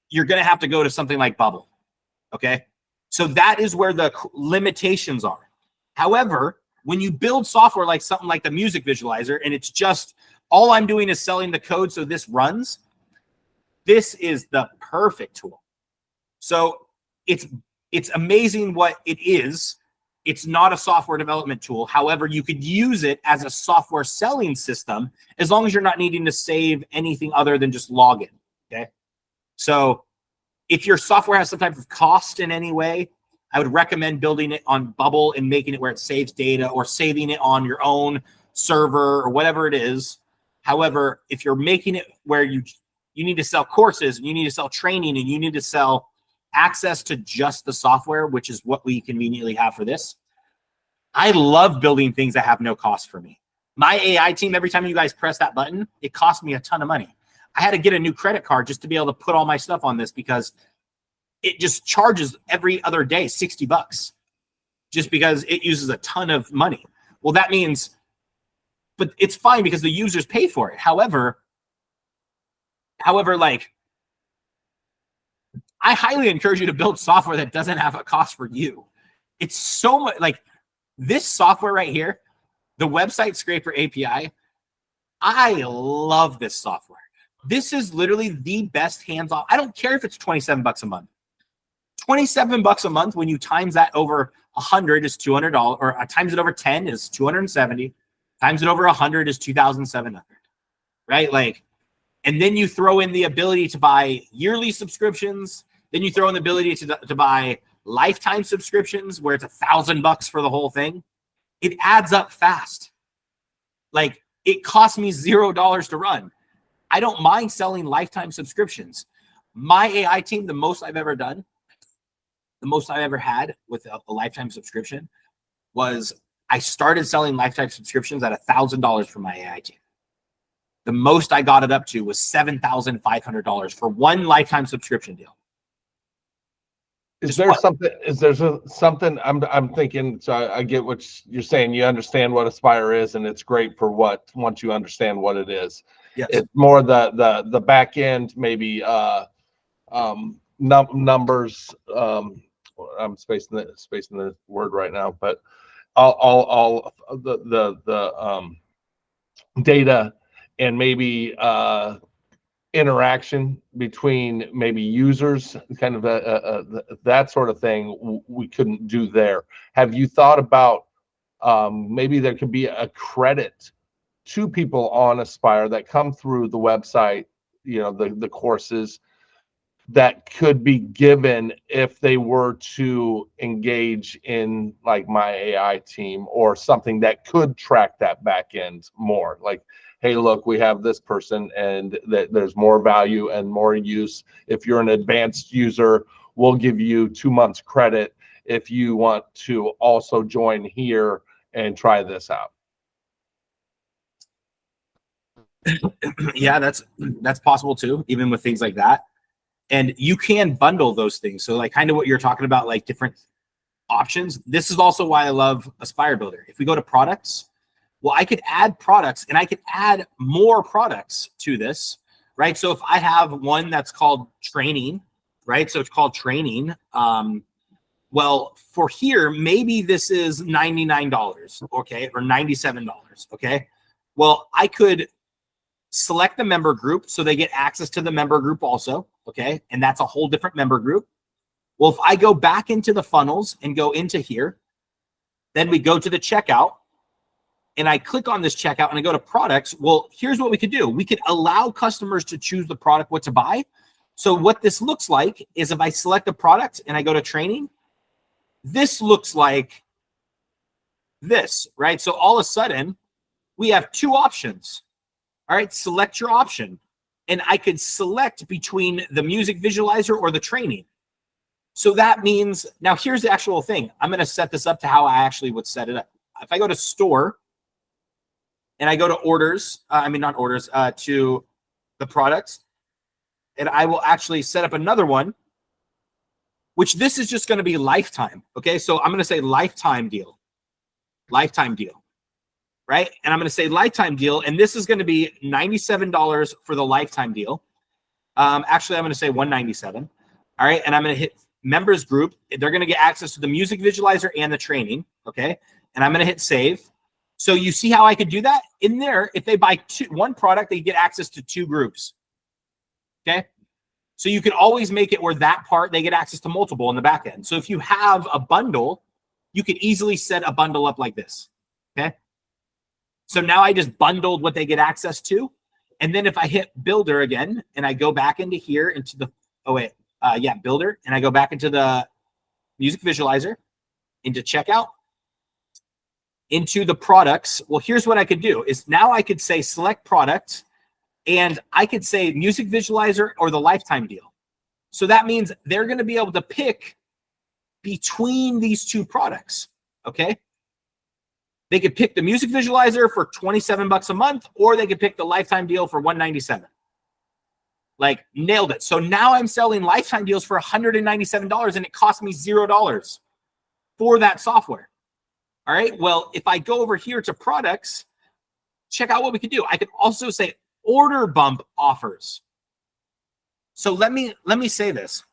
you're going to have to go to something like Bubble. Okay? So that is where the limitations are. However, when you build software like something like the music visualizer, and it's just all I'm doing is selling the code so this runs, this is the perfect tool. So it's amazing what it is. It's not a software development tool. However, you could use it as a software selling system as long as you're not needing to save anything other than just login. Okay. So if your software has some type of cost in any way, I would recommend building it on Bubble and making it where it saves data, or saving it on your own server or whatever it is. However, if you're making it where you need to sell courses and you need to sell training and you need to sell access to just the software, which is what we conveniently have for this. I love building things that have no cost for me. My AI team, every time you guys press that button, it costs me a ton of money. I had to get a new credit card just to be able to put all my stuff on this because it just charges every other day $60 just because it uses a ton of money. Well, that means, but it's fine because the users pay for it. However, like, I highly encourage you to build software that doesn't have a cost for you. It's so much like this software right here, the Website Scraper API. I love this software. This is literally the best hands-on. I don't care if it's $27 a month. $27 a month when you times that over 100 is $200, or times it over 10 is 270. Times it over 100 is 2,700. Right? Like, and then you throw in the ability to buy yearly subscriptions. Then you throw in the ability to buy lifetime subscriptions where it's $1,000 for the whole thing. It adds up fast. Like, it cost me $0 to run. I don't mind selling lifetime subscriptions. My AI team, the most I've ever done, the most I ever had with a lifetime subscription was I started selling lifetime subscriptions at $1,000 for my AI team. The most I got it up to was $7,500 for one lifetime subscription deal. Is there something I'm thinking? So I get what you're saying. You understand what Aspire is, and it's great for what once you understand what it is. Yes. It's more the back end, maybe numbers. I'm spacing the word right now, but all the data and maybe interaction between maybe users, kind of that sort of thing we couldn't do there. Have you thought about maybe there could be a credit to people on Aspire that come through the website, you know, the courses, that could be given if they were to engage in like my AI team or something that could track that back end more? Like, hey, look, we have this person and that there's more value and more use. If you're an advanced user, we'll give you 2 months credit if you want to also join here and try this out. Yeah, that's possible too, even with things like that. And you can bundle those things. So like kind of what you're talking about, like different options. This is also why I love Aspire Builder. If we go to products, well, I could add products and I could add more products to this, right? So if I have one that's called training, right? So it's called training. Well, for here, maybe this is $99, okay, or $97, okay? Well, I could select the member group so they get access to the member group also, okay? And that's a whole different member group. Well, if I go back into the funnels and go into here, then we go to the checkout and I click on this checkout and I go to products. Well, here's what we could do. We could allow customers to choose the product, what to buy. So what this looks like is if I select a product and I go to training, this looks like this, right? So all of a sudden we have two options. All right, select your option. And I could select between the music visualizer or the training. So that means, now here's the actual thing. I'm going to set this up to how I actually would set it up. If I go to store and I go to orders, not orders, to the products, and I will actually set up another one, which this is just going to be lifetime. Okay, so I'm going to say lifetime deal. Lifetime deal. Right? And I'm going to say lifetime deal. And this is going to be $97 for the lifetime deal. Actually, I'm going to say $197. All right. And I'm going to hit members group. They're going to get access to the music visualizer and the training. Okay. And I'm going to hit save. So you see how I could do that in there. If they buy one product, they get access to two groups. Okay. So you can always make it where that part, they get access to multiple in the back end. So if you have a bundle, you can easily set a bundle up like this. Okay. So now I just bundled what they get access to. And then if I hit builder again, and I go back into here, into the, builder, and I go back into the music visualizer, into checkout, into the products. Well, here's what I could do is now I could say select product, and I could say music visualizer or the lifetime deal. So that means they're going to be able to pick between these two products, okay? They could pick the music visualizer for $27 a month, or they could pick the lifetime deal for $197. Like, nailed it. So now I'm selling lifetime deals for $197, and it cost me $0 for that software. All right. Well, if I go over here to products, check out what we could do. I could also say order bump offers. So let me say this.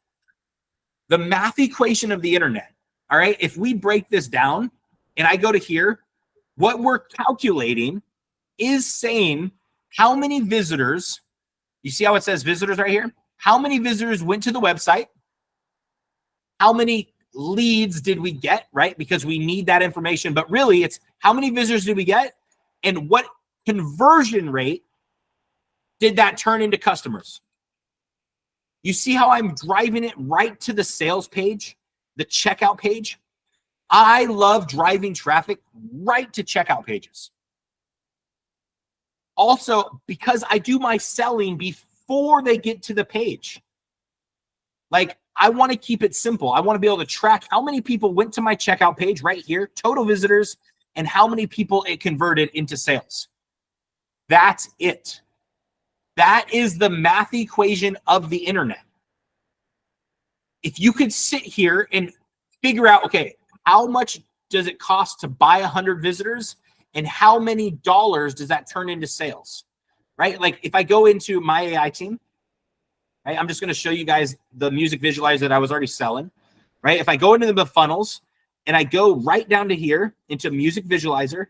The math equation of the internet. All right. If we break this down and I go to here, what we're calculating is saying how many visitors, you see how it says visitors right here? How many visitors went to the website? How many leads did we get, right? Because we need that information. But really, it's how many visitors did we get and what conversion rate did that turn into customers? You see how I'm driving it right to the sales page, the checkout page? I love driving traffic right to checkout pages. Also, because I do my selling before they get to the page. Like, I want to keep it simple. I want to be able to track how many people went to my checkout page right here, total visitors, and how many people it converted into sales. That's it. That is the math equation of the internet. If you could sit here and figure out, okay, how much does it cost to buy 100 visitors and how many dollars does that turn into sales, right? Like if I go into my AI team, right, I'm just going to show you guys the music visualizer that I was already selling, right? If I go into the funnels and I go right down to here into music visualizer,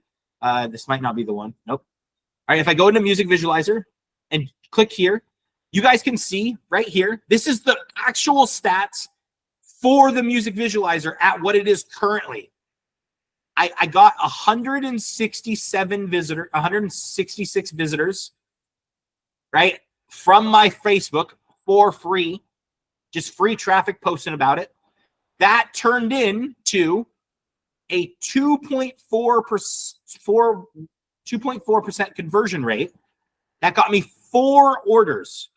this might not be the one. Nope. All right. If I go into music visualizer and click here, you guys can see right here, this is the actual stats for the music visualizer at what it is currently. I got 166 visitors, right, from my Facebook for free. just free traffic posting about it. That turned into a 2.4% conversion rate. That got me 4 orders.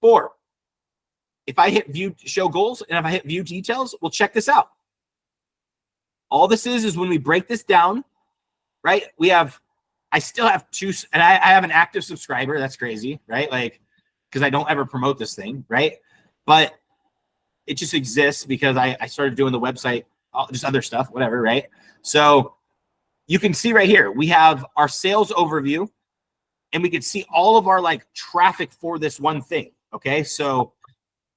4. If I hit view show goals and if I hit view details, we'll check this out. All this is when we break this down, right? I still have 2, and I have an active subscriber. That's crazy, right? Like, because I don't ever promote this thing, right? But it just exists because I started doing the website, just other stuff, whatever, right? So you can see right here, we have our sales overview, and we can see all of our like traffic for this one thing, okay? So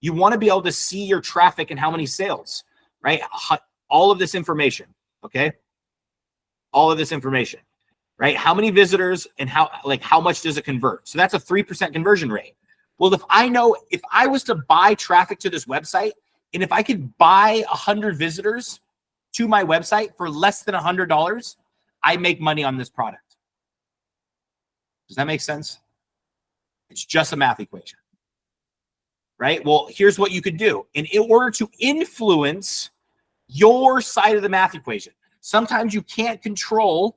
you want to be able to see your traffic and how many sales, right? All of this information, okay? All of this information, right? How many visitors and how much does it convert? So that's a 3% conversion rate. Well, if I was to buy traffic to this website, and if I could buy 100 visitors to my website for less than $100, I make money on this product. Does that make sense? It's just a math equation, right? Well, here's what you could do. And in order to influence your side of the math equation, sometimes you can't control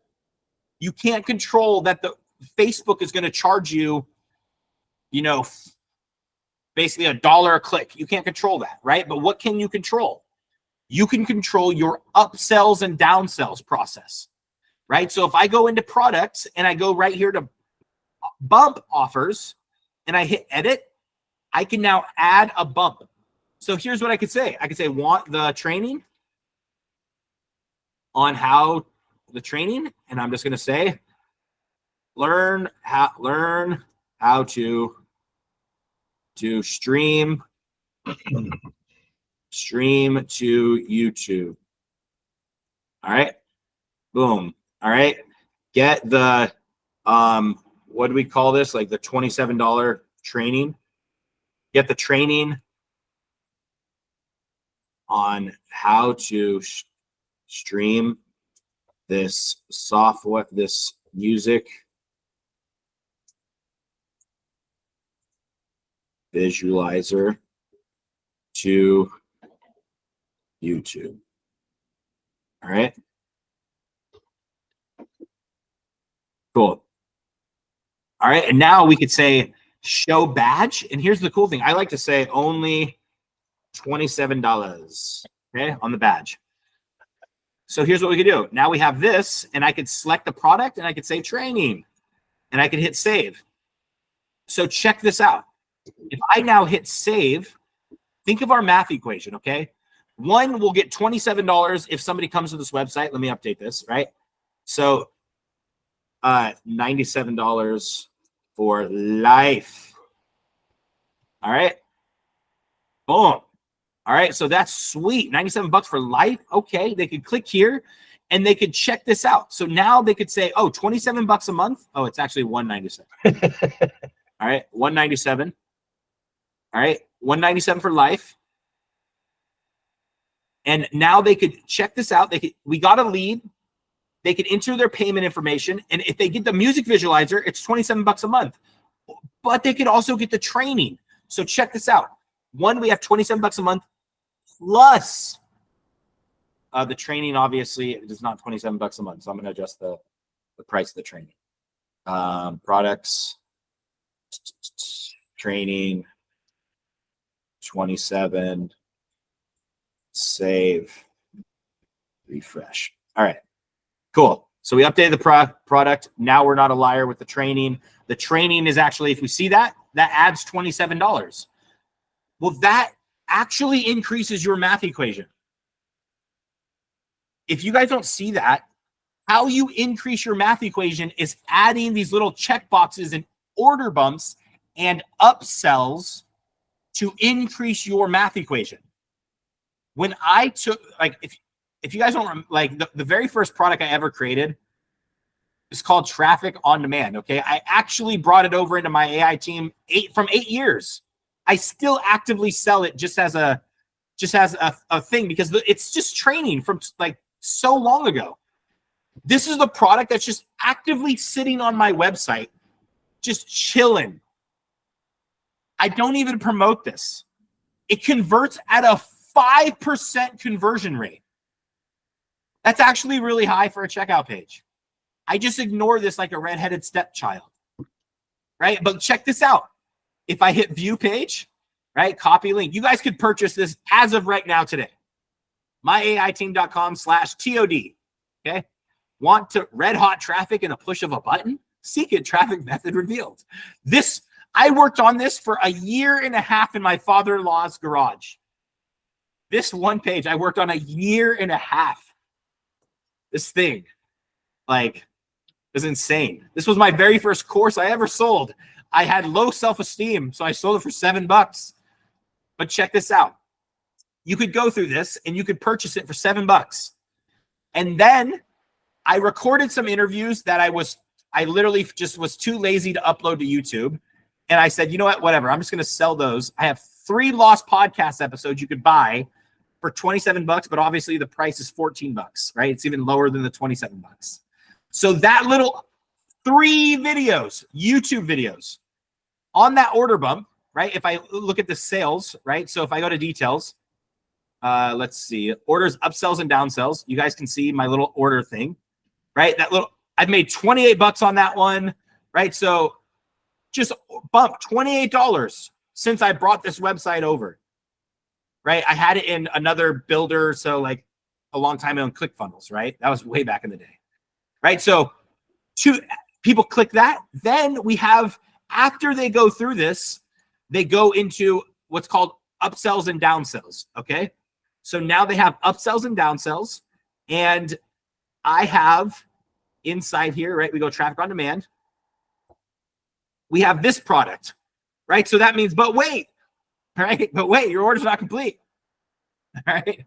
that the Facebook is going to charge you, basically $1 a click. You can't control that, right? But what can you control? You can control your upsells and downsells process, right? So if I go into products and I go right here to bump offers and I hit edit, I can now add a bump. So here's what I could say. I could say, want the training on how the training, and I'm just going to say, learn how to stream to YouTube. All right. Boom. All right. Get the what do we call this? Like the $27 training. Get the training on how to stream this software, this music visualizer to YouTube. All right. Cool. All right. And now we could say show badge. And here's the cool thing. I like to say only $27, okay, on the badge. So here's what we could do. Now we have this, and I could select the product, and I could say training, and I could hit save. So check this out. If I now hit save, think of our math equation, okay? One will get $27 if somebody comes to this website. Let me update this, right? So $97 for life. All right. Boom. All right. So that's sweet. $97 for life. Okay. They could click here and they could check this out. So now they could say, oh, $27 a month. Oh, it's actually $197. All right. $197. All right. $197 for life. And now they could check this out. We got a lead. They could enter their payment information. And if they get the music visualizer, it's $27 a month. But they could also get the training. So check this out. One, we have $27 a month plus the training. Obviously, it is not $27 a month. So I'm going to adjust the price of the training. Products, training, 27, save, refresh. All right. Cool. So we updated the product. Now we're not a liar with the training. The training is actually, if we see that adds $27. Well, that actually increases your math equation. If you guys don't see that, how you increase your math equation is adding these little check boxes and order bumps and upsells to increase your math equation. When I took, like, if you guys don't, like, the very first product I ever created is called Traffic on Demand, okay? I actually brought it over into my AI team from 8 years. I still actively sell it just as a thing because it's just training from like so long ago. This is the product that's just actively sitting on my website, just chilling. I don't even promote this. It converts at a 5% conversion rate. That's actually really high for a checkout page. I just ignore this like a redheaded stepchild, right? But check this out. If I hit view page, right, copy link, you guys could purchase this as of right now today. myaiteam.com/TOD. Okay. Want to red hot traffic in a push of a button? Secret traffic method revealed. I worked on this for a year and a half in my father-in-law's garage. This one page I worked on a year and a half. This thing, like, is insane. This was my very first course I ever sold. I had low self-esteem, so I sold it for $7. But check this out. You could go through this and you could purchase it for $7. And then I recorded some interviews that I literally just was too lazy to upload to YouTube. And I said, you know what, whatever. I'm just going to sell those. I have 3 lost podcast episodes you could buy for $27, but obviously the price is $14, right? It's even lower than the $27. So that little 3 videos, YouTube videos on that order bump, right? If I look at the sales, right? So if I go to details, let's see, orders, upsells and downsells. You guys can see my little order thing, right? I've made $28 on that one, right? So just bump $28 since I brought this website over, right? I had it in another builder, so like a long time ago in ClickFunnels, right? That was way back in the day, right? So 2 people click that. Then we have, after they go through this, they go into what's called upsells and downsells, okay? So now they have upsells and downsells, and I have inside here, right? We go traffic on demand. We have this product, right? So that means, but wait, right? But wait, your order's not complete, all right?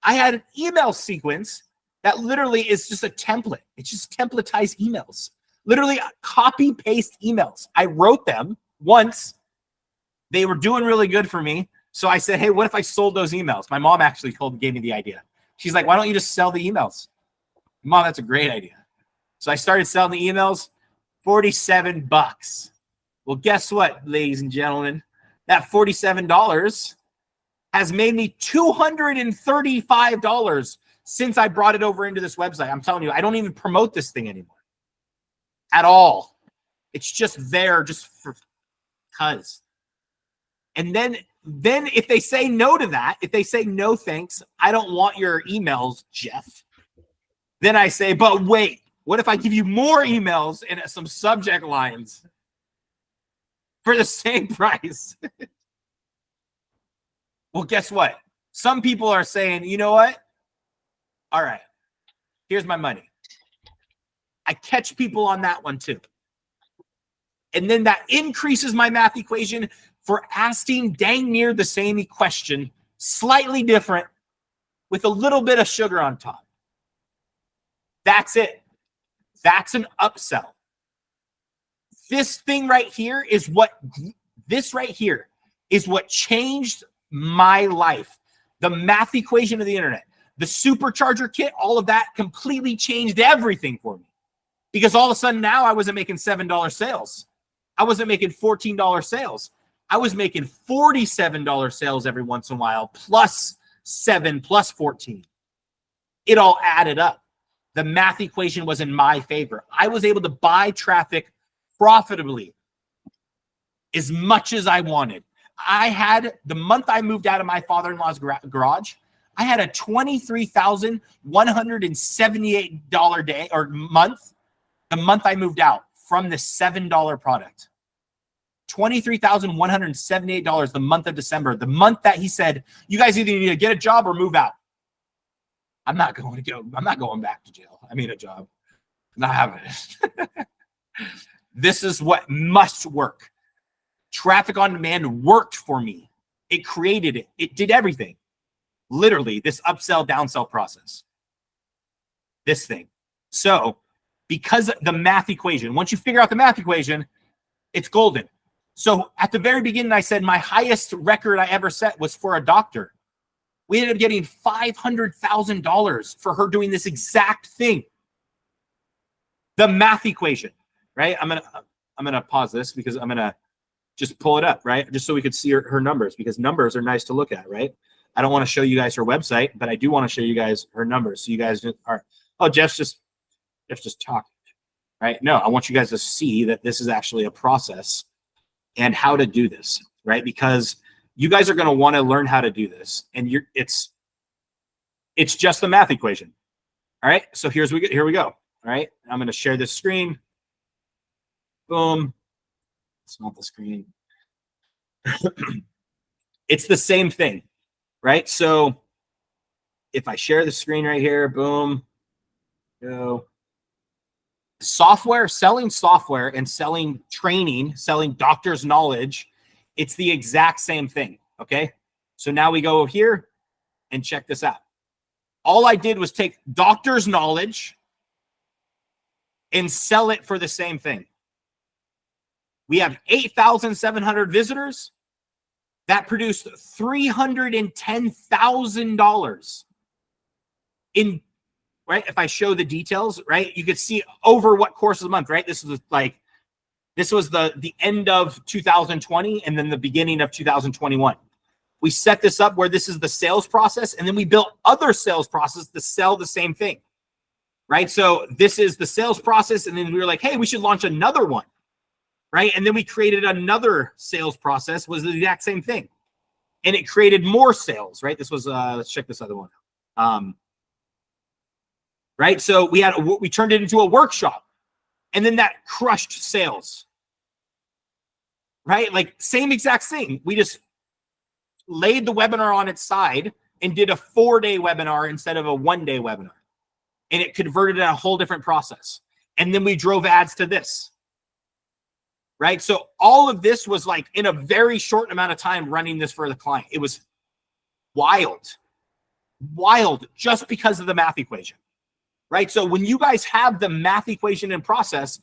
I had an email sequence that literally is just a template. It's just templatized emails, literally copy paste emails. I wrote them once. They were doing really good for me. So I said, hey, what if I sold those emails? My mom actually gave me the idea. She's like, why don't you just sell the emails? Mom, that's a great idea. So I started selling the emails, $47. Well, guess what, ladies and gentlemen? That $47 has made me $235 since I brought it over into this website. I'm telling you, I don't even promote this thing anymore at all. It's just there just for cuz. And then if they say no to that, if they say no thanks, I don't want your emails, Jeff. Then I say, but wait, what if I give you more emails and some subject lines for the same price? Well, guess what? Some people are saying, you know what? All right, here's my money. I catch people on that one too. And then that increases my math equation for asking dang near the same question, slightly different, with a little bit of sugar on top. That's it. That's an upsell. This right here is what changed my life. The math equation of the internet, the supercharger kit, all of that completely changed everything for me. Because all of a sudden now I wasn't making $7 sales. I wasn't making $14 sales. I was making $47 sales every once in a while, plus 7, plus 14. It all added up. The math equation was in my favor. I was able to buy traffic profitably as much as I wanted. I had, the month I moved out of my father-in-law's garage, I had a $23,178 day or month, the month I moved out from the $7 product. $23,178 the month of December, the month that he said, you guys either need to get a job or move out. I'm not going back to jail. I mean, a job. I'm not having it. This is what must work. Traffic on demand worked for me. It created it. It did everything. Literally, this upsell, downsell process. This thing. So, because the math equation, once you figure out the math equation, it's golden. So at the very beginning, I said my highest record I ever set was for a doctor. We ended up getting $500,000 for her doing this exact thing. The math equation, right? I'm gonna pause this because I'm gonna just pull it up, right? Just so we could see her numbers, because numbers are nice to look at, right? I don't want to show you guys her website, but I do want to show you guys her numbers. So you guys are, oh, Jeff's just talking, right? No, I want you guys to see that this is actually a process and how to do this, right? Because you guys are going to want to learn how to do this, and it's just the math equation. All right. So here we go. All right. I'm going to share this screen. Boom. It's not the screen. It's the same thing, right? So if I share the screen right here, boom, go. Software, selling software and selling training, selling doctor's knowledge, it's the exact same thing. Okay. So now we go here and check this out. All I did was take doctor's knowledge and sell it for the same thing. We have 8,700 visitors that produced $310,000 in, right? If I show the details, right, you could see over what course of the month, right? This was the end of 2020 and then the beginning of 2021. We set this up where this is the sales process, and then we built other sales processes to sell the same thing, right? So this is the sales process, and then we were like, hey, we should launch another one, right? And then we created another sales process, was the exact same thing, and it created more sales, right? This was let's check this other one out. Right? So we turned it into a workshop, and then that crushed sales, right? Like same exact thing. We just laid the webinar on its side and did a 4-day webinar instead of a 1-day webinar. And it converted in a whole different process. And then we drove ads to this, right? So all of this was like in a very short amount of time running this for the client. It was wild just because of the math equation, right? So when you guys have the math equation in process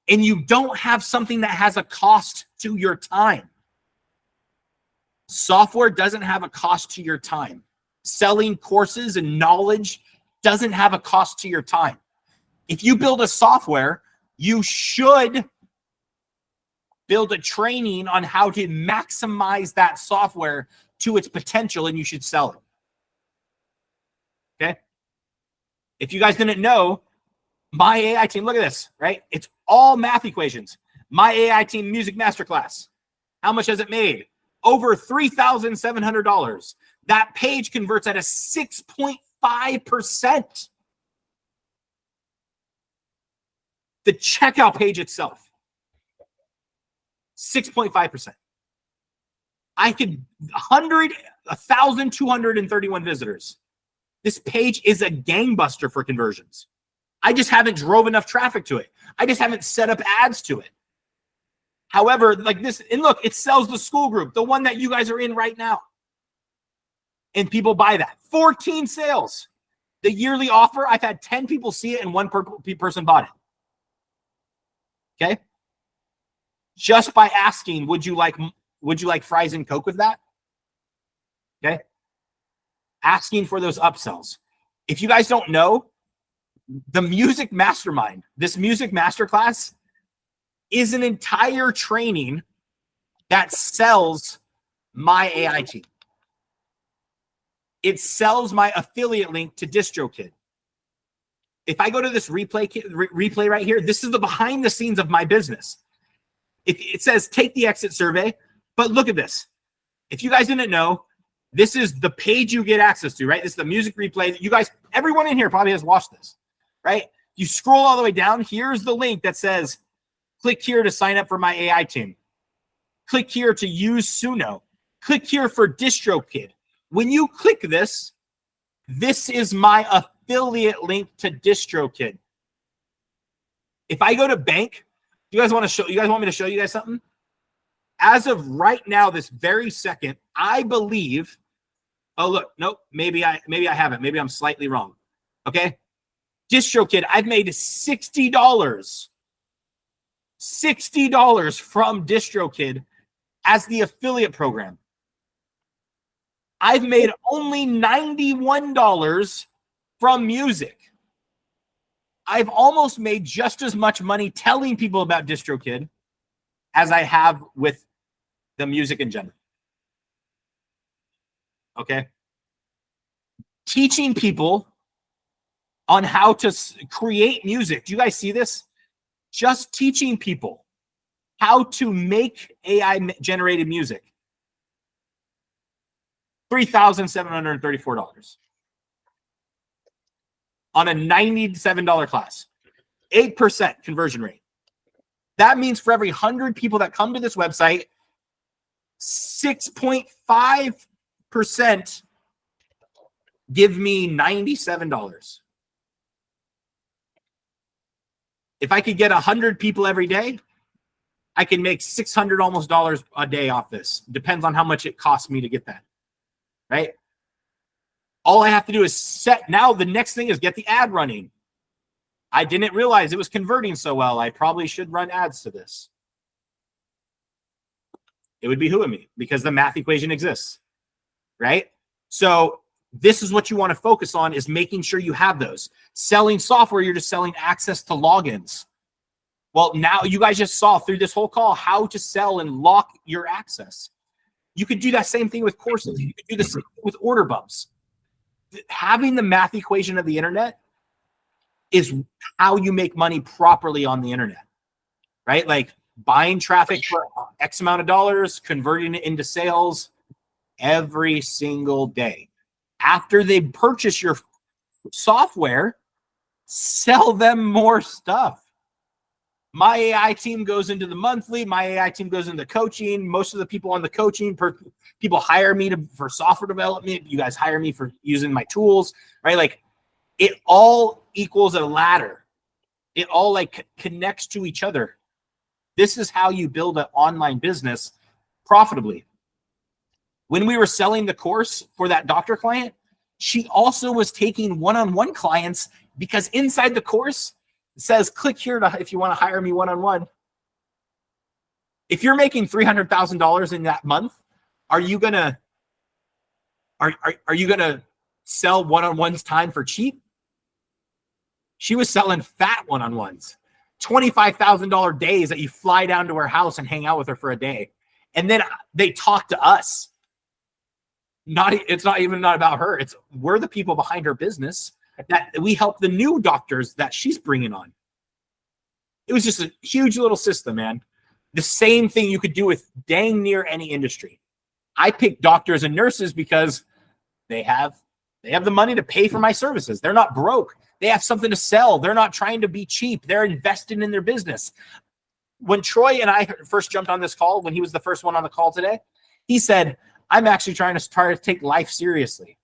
and you don't have something that has a cost to your time, software doesn't have a cost to your time. Selling courses and knowledge doesn't have a cost to your time. If you build a software, you should build a training on how to maximize that software to its potential, and you should sell it. Okay? If you guys didn't know, my AI team, look at this, right? It's all math equations. My AI team music masterclass. How much has it made? Over $3,700. That page converts at a 6.5%. The checkout page itself, 6.5%. I could 1,231 visitors. This page is a gangbuster for conversions. I just haven't drove enough traffic to it. I just haven't set up ads to it. However, like this, and look, it sells the school group, the one that you guys are in right now. And people buy that. 14 sales. The yearly offer, I've had 10 people see it and one person bought it. Okay? Just by asking, would you like fries and Coke with that? Okay? Asking for those upsells. If you guys don't know, the Music Mastermind, this Music Masterclass, is an entire training that sells my AI team. It sells my affiliate link to DistroKid. If I go to this replay right here, this is the behind the scenes of my business. It says take the exit survey, but look at this. If you guys didn't know, this is the page you get access to, right? This is the music replay. You guys, everyone in here probably has watched this, right? You scroll all the way down. Here's the link that says, click here to sign up for my AI team. Click here to use Suno. Click here for DistroKid. When you click this, this is my affiliate link to DistroKid. If I go to bank, you guys want me to show you guys something? As of right now, this very second, I believe, oh look, nope, maybe I haven't. Maybe I'm slightly wrong. Okay. DistroKid, I've made $60 from DistroKid as the affiliate program. I've made only $91 from music. I've almost made just as much money telling people about DistroKid as I have with than music in general. Okay. Teaching people on how to create music. Do you guys see this? Just teaching people how to make AI generated music. $3,734 on a $97 class. 8% conversion rate. That means for every 100 people that come to this website, 6.5% give me $97. If I could get 100 people every day, I can make $600 almost dollars a day off this. Depends on how much it costs me to get that. Right? All I have to do is set. Now the next thing is get the ad running. I didn't realize it was converting so well. I probably should run ads to this. It would behoove me because the math equation exists. Right? So this is what you want to focus on, is making sure you have those. Selling software, you're just selling access to logins. Well, now you guys just saw through this whole call how to sell and lock your access. You could do that same thing with courses. You could do the same thing with order bumps. Having the math equation of the internet is how you make money properly on the internet, right? Like buying traffic for X amount of dollars, converting it into sales every single day. After they purchase your software, sell them more stuff. My AI team goes into the monthly. My AI team goes into coaching. Most of the people on the coaching, people hire me for software development. You guys hire me for using my tools, right? Like it all equals a ladder. It all like connects to each other. This is how you build an online business profitably. When we were selling the course for that doctor client, she also was taking one-on-one clients because inside the course it says, click here if you want to hire me one-on-one. If you're making $300,000 in that month, are you gonna sell one-on-ones time for cheap? She was selling fat one-on-ones, $25,000 days that you fly down to her house and hang out with her for a day, and then they talk to us. It's not even about her. We're the people behind her business that we help the new doctors that she's bringing on. It was just a huge little system, man. The same thing you could do with dang near any industry. I pick doctors and nurses because they have the money to pay for my services. They're not broke. They have something to sell. They're not trying to be cheap. They're investing in their business. When Troy and I first jumped on this call, when he was the first one on the call today, he said, I'm actually trying to take life seriously.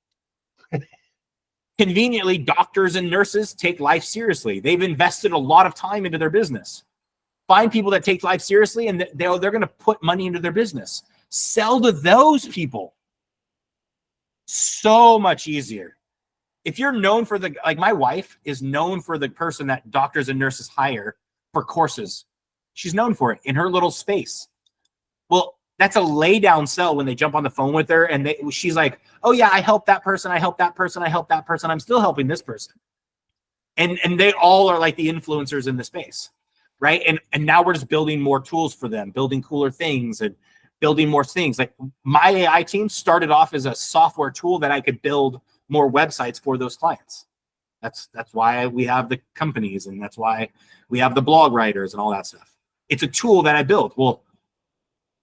Conveniently, doctors and nurses take life seriously. They've invested a lot of time into their business. Find people that take life seriously, and they're going to put money into their business. Sell to those people. So much easier. If you're known for like my wife is known for the person that doctors and nurses hire for courses. She's known for it in her little space. Well, that's a lay down sell when they jump on the phone with her and she's like, oh yeah, I helped that person. I helped that person. I helped that person. I'm still helping this person. And they all are like the influencers in the space. Right. And now we're just building more tools for them, building cooler things and building more things. Like my AI team started off as a software tool that I could build more websites for those clients. That's why we have the companies, and that's why we have the blog writers and all that stuff. It's a tool that I built. Well,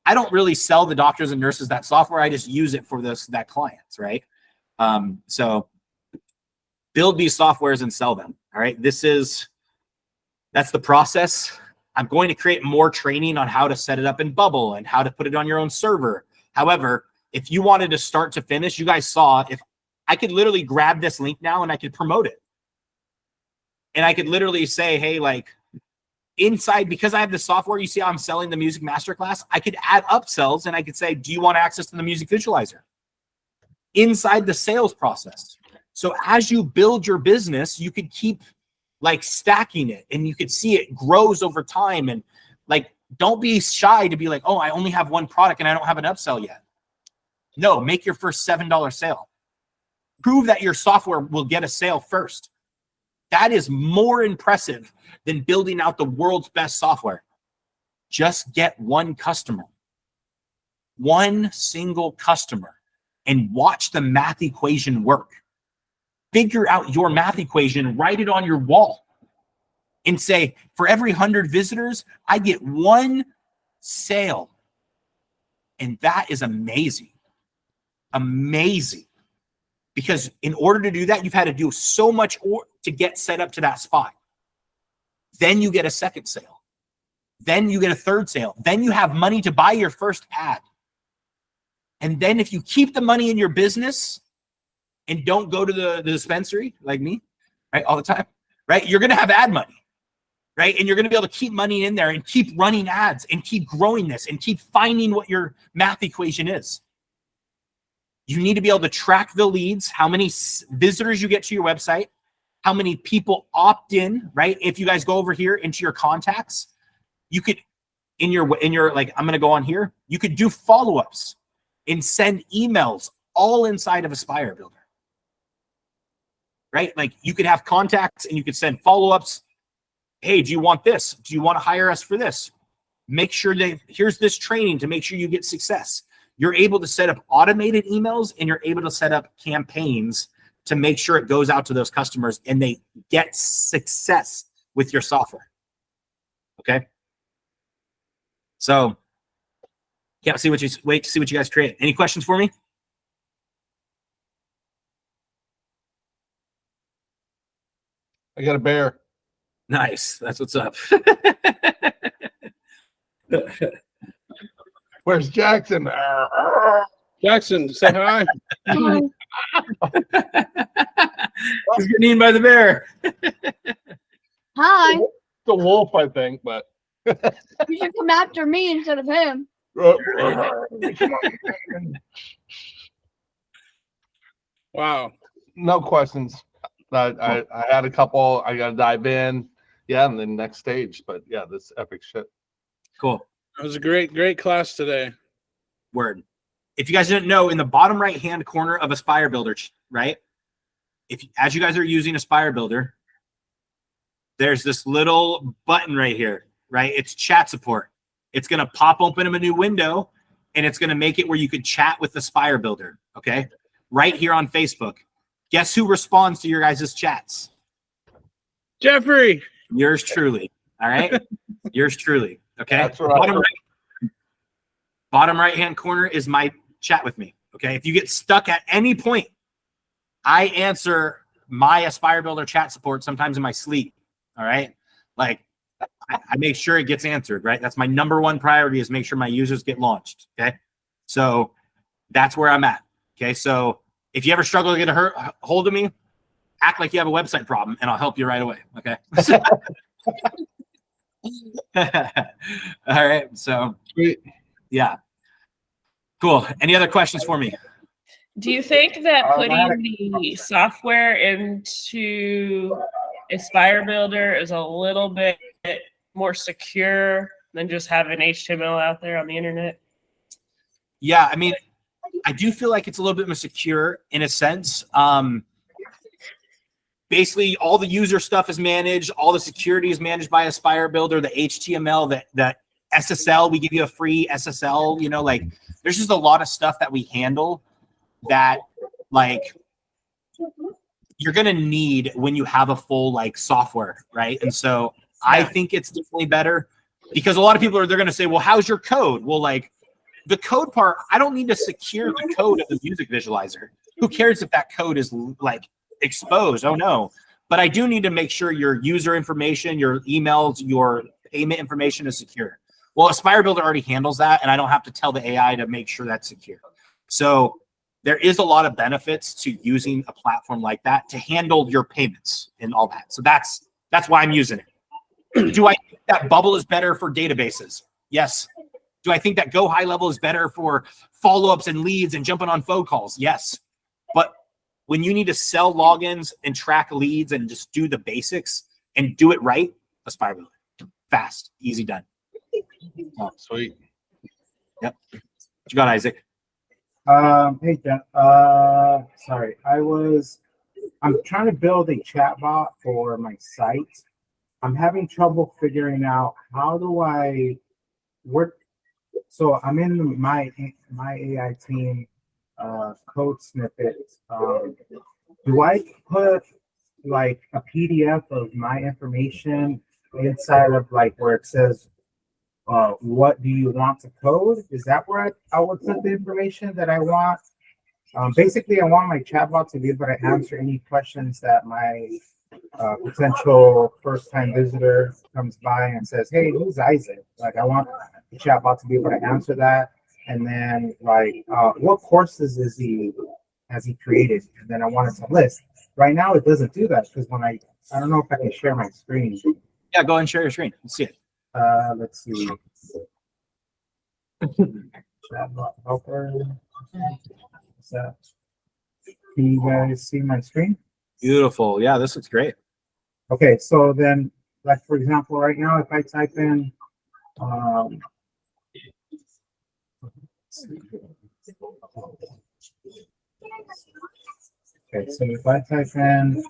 I don't really sell the doctors and nurses that software. I just use it for that clients, right? So build these softwares and sell them. All right. That's the process. I'm going to create more training on how to set it up in Bubble and how to put it on your own server. However, if you wanted to start to finish, you guys saw, if I could literally grab this link now and I could promote it. And I could literally say, hey, like, inside, because I have the software, you see how I'm selling the music masterclass, I could add upsells and I could say, do you want access to the music visualizer inside the sales process? So as you build your business, you could keep like stacking it and you could see it grows over time. And like, don't be shy to be like, oh, I only have one product and I don't have an upsell yet. No, make your first $7 sale. Prove that your software will get a sale first. That is more impressive than building out the world's best software. Just get one customer. one single customer and watch the math equation work. Figure out your math equation, write it on your wall, and say, for every 100 visitors, I get one sale. And that is amazing. Amazing. Because in order to do that, you've had to do so much to get set up to that spot. Then you get a second sale. Then you get a third sale. Then you have money to buy your first ad. And then if you keep the money in your business and don't go to the dispensary like me, right, all the time, right, you're going to have ad money, right? And you're going to be able to keep money in there and keep running ads and keep growing this and keep finding what your math equation is. You need to be able to track the leads, how many visitors you get to your website, how many people opt in, right? If you guys go over here into your contacts, you could, in your like, I'm going to go on here, you could do follow-ups and send emails all inside of Aspire Builder, right? Like you could have contacts and you could send follow-ups. Hey, do you want this? Do you want to hire us for this? Make sure that here's this training to make sure you get success. You're able to set up automated emails and you're able to set up campaigns to make sure it goes out to those customers and they get success with your software. Okay. So yeah, wait to see what you guys create. Any questions for me? I got a bear. Nice. That's what's up. Where's Jackson? Jackson, say hi. He's getting eaten by the bear. Hi. The wolf, I think, but You should come after me instead of him. Wow. no questions. I had a couple. I got to dive in. Yeah, and then next stage. But yeah, this epic shit. Cool. It was a great class today. Word. If you guys didn't know, in the bottom right-hand corner of Aspire Builder, right? As you guys are using Aspire Builder, there's this little button right here, right? It's chat support. It's going to pop open a new window, and it's going to make it where you could chat with Aspire Builder, okay? Right here on Facebook. Guess who responds to your guys' chats? Jeffrey. Yours truly, all right? Yours truly, okay? That's right. Bottom right-hand corner is my chat with me, okay? If you get stuck at any point, I answer my Aspire Builder chat support sometimes in my sleep, all right? Like, I make sure it gets answered, right? That's my number one priority is make sure my users get launched, okay? So that's where I'm at, okay? So if you ever struggle to get a hold of me, act like you have a website problem, and I'll help you right away, okay? All right, so Sweet. yeah. Cool. Any other questions for me? Do you think that putting the software into Aspire Builder is a little bit more secure than just having HTML out there on the internet? Yeah, I mean, I do feel like it's a little bit more secure in a sense. Basically, all the user stuff is managed. All the security is managed by Aspire Builder. The HTML, that SSL, we give you a free SSL. You know, like there's just a lot of stuff that we handle that, like, you're gonna need when you have a full like software, right? And so I think it's definitely better because a lot of people they're gonna say, well, how's your code? Well, like the code part, I don't need to secure the code of the music visualizer. Who cares if that code is like exposed? Oh no. But I do need to make sure your user information, your emails, your payment information is secure. Well, Aspire Builder already handles that, and I don't have to tell the AI to make sure that's secure. So there is a lot of benefits to using a platform like that to handle your payments and all that. So that's why I'm using it. Do I think that Bubble is better for databases? Yes. Do I think that Go High Level is better for follow-ups and leads and jumping on phone calls? Yes. But when you need to sell logins and track leads and just do the basics and do it right, Aspire Builder. Fast, easy, done. Oh, sweet. Yep. What you got, Isaac? Hey, Jeff. Sorry, I'm trying to build a chatbot for my site. I'm having trouble figuring out how do I work. So I'm in my AI team code snippet. Do I put like a PDF of my information inside of like where it says what do you want to code? Is that where I would put the information that I want? Basically, I want my chatbot to be able to answer any questions that my potential first-time visitor comes by and says, "Hey, who's Isaac?" Like, I want the chatbot to be able to answer that, and then like, what courses has he created? And then I want it to list. Right now, it doesn't do that because when I don't know if I can share my screen. Yeah, go ahead and share your screen. Let's see it. Let's see. Chatbot helper. So, can you guys see my screen? Beautiful. Yeah, this looks great. Okay, so then, like for example, right now, if I type in, okay, so if I type in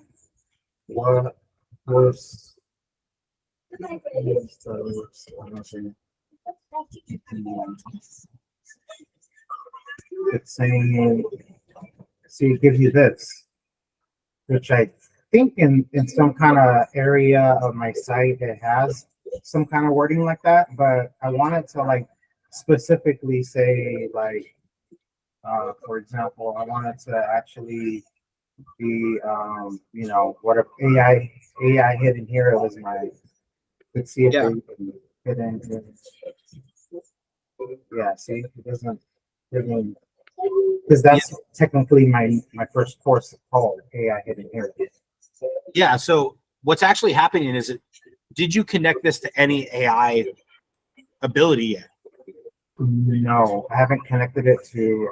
what was it's saying, see, it gives you this, which I think in some kind of area of my site it has some kind of wording like that, but I want it to like specifically say like, for example, I want it to actually be, you know, what if AI hidden here was my, let's see if Yeah. they can hidden here. Yeah, see, it doesn't, because that's technically my first course called AI hidden here. Yeah. So what's actually happening is, did you connect this to any AI ability yet? No, I haven't connected it to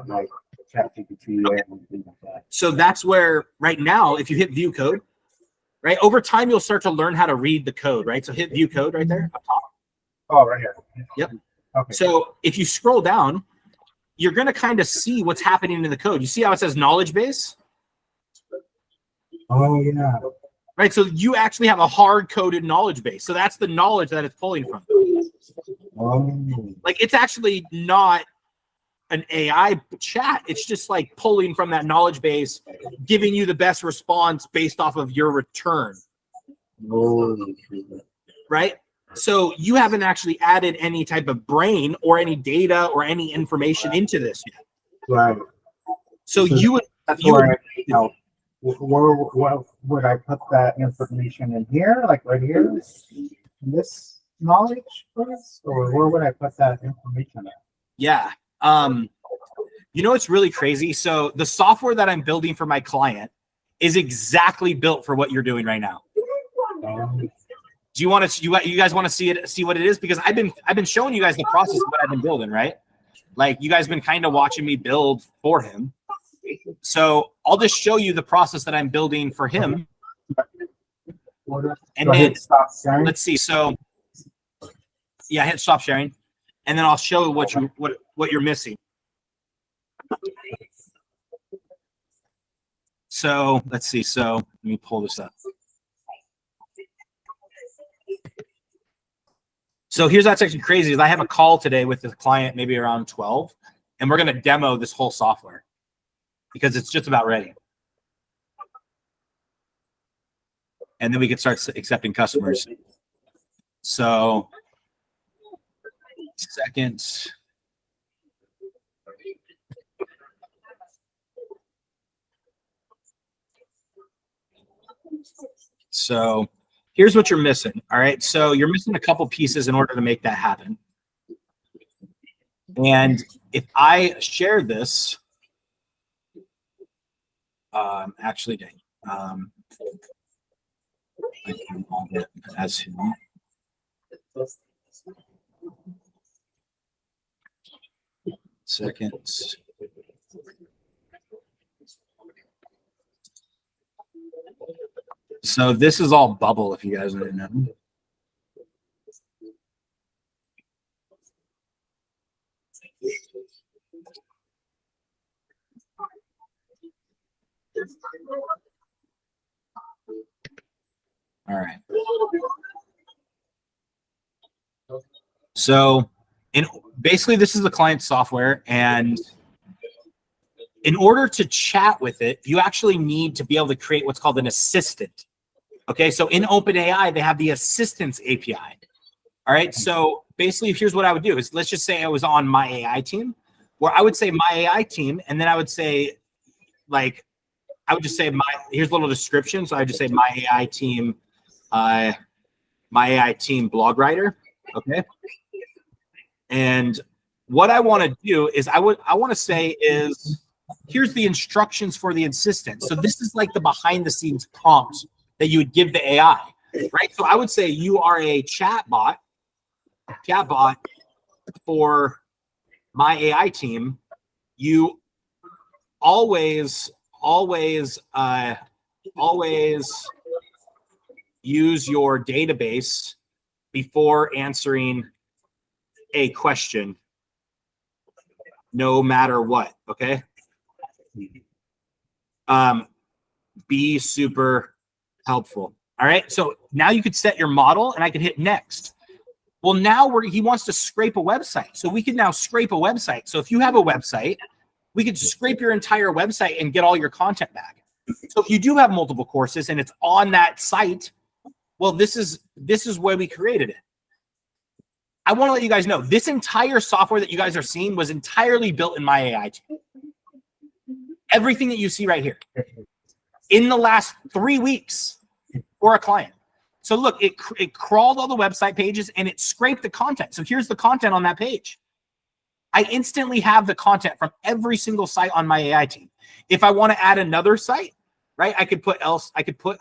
like ChatGPT or anything like that. So that's where right now, if you hit view code, right, over time you'll start to learn how to read the code, right? So hit view code right there up top. Oh, right here. Yep. Okay. So if you scroll down, you're going to kind of see what's happening in the code. You see how it says knowledge base? Oh yeah. Right. So you actually have a hard coded knowledge base. So that's the knowledge that it's pulling from. Oh. Like, it's actually not an AI chat. It's just like pulling from that knowledge base, giving you the best response based off of your return. Right. So you haven't actually added any type of brain or any data or any information into this yet. Right. So you would, That's you where would, where would I put that information in here? Like right here? In this knowledge base? Or where would I put that information at? yeah. You know, it's really crazy. So the software that I'm building for my client is exactly built for what you're doing right now. Do you want to, you guys want to see what it is? Because I've been showing you guys the process of what I've been building, right? Like, you guys been kind of watching me build for him. So I'll just show you the process that I'm building for him. And then let's see. So yeah, hit stop sharing. And then I'll show what you're missing. So let's see. So let me pull this up. So here's what's actually crazy is I have a call today with the client, maybe around 12, and we're going to demo this whole software because it's just about ready. And then we can start accepting customers. So second. So here's what you're missing. All right. So you're missing a couple pieces in order to make that happen. And if I share this, actually, I can hold it as him. Second. So this is all bubble, if you guys didn't know. All right. So basically this is the client software, and in order to chat with it, you actually need to be able to create what's called an assistant. Okay, so in OpenAI, they have the assistants API. All right, so basically here's what I would do is, let's just say I was on my AI team, where I would say my AI team, and then I would say, like, I would just say here's a little description. So I would just say my AI team blog writer. Okay. And what I want to do is I want to say is, here's the instructions for the assistant. So this is like the behind the scenes prompt that you would give the AI, right? So I would say you are a chatbot for my AI team. You always use your database before answering a question, no matter what. Okay. Be super helpful. All right. So now you could set your model, and I could hit next. Well, now he wants to scrape a website. So we can now scrape a website. So if you have a website, we could scrape your entire website and get all your content back. So if you do have multiple courses and it's on that site, well, this is where we created it. I want to let you guys know this entire software that you guys are seeing was entirely built in my AI team. Everything that you see right here in the last 3 weeks for a client. So look, it crawled all the website pages and it scraped the content. So here's the content on that page. I instantly have the content from every single site on my AI team. If I want to add another site, right, I could put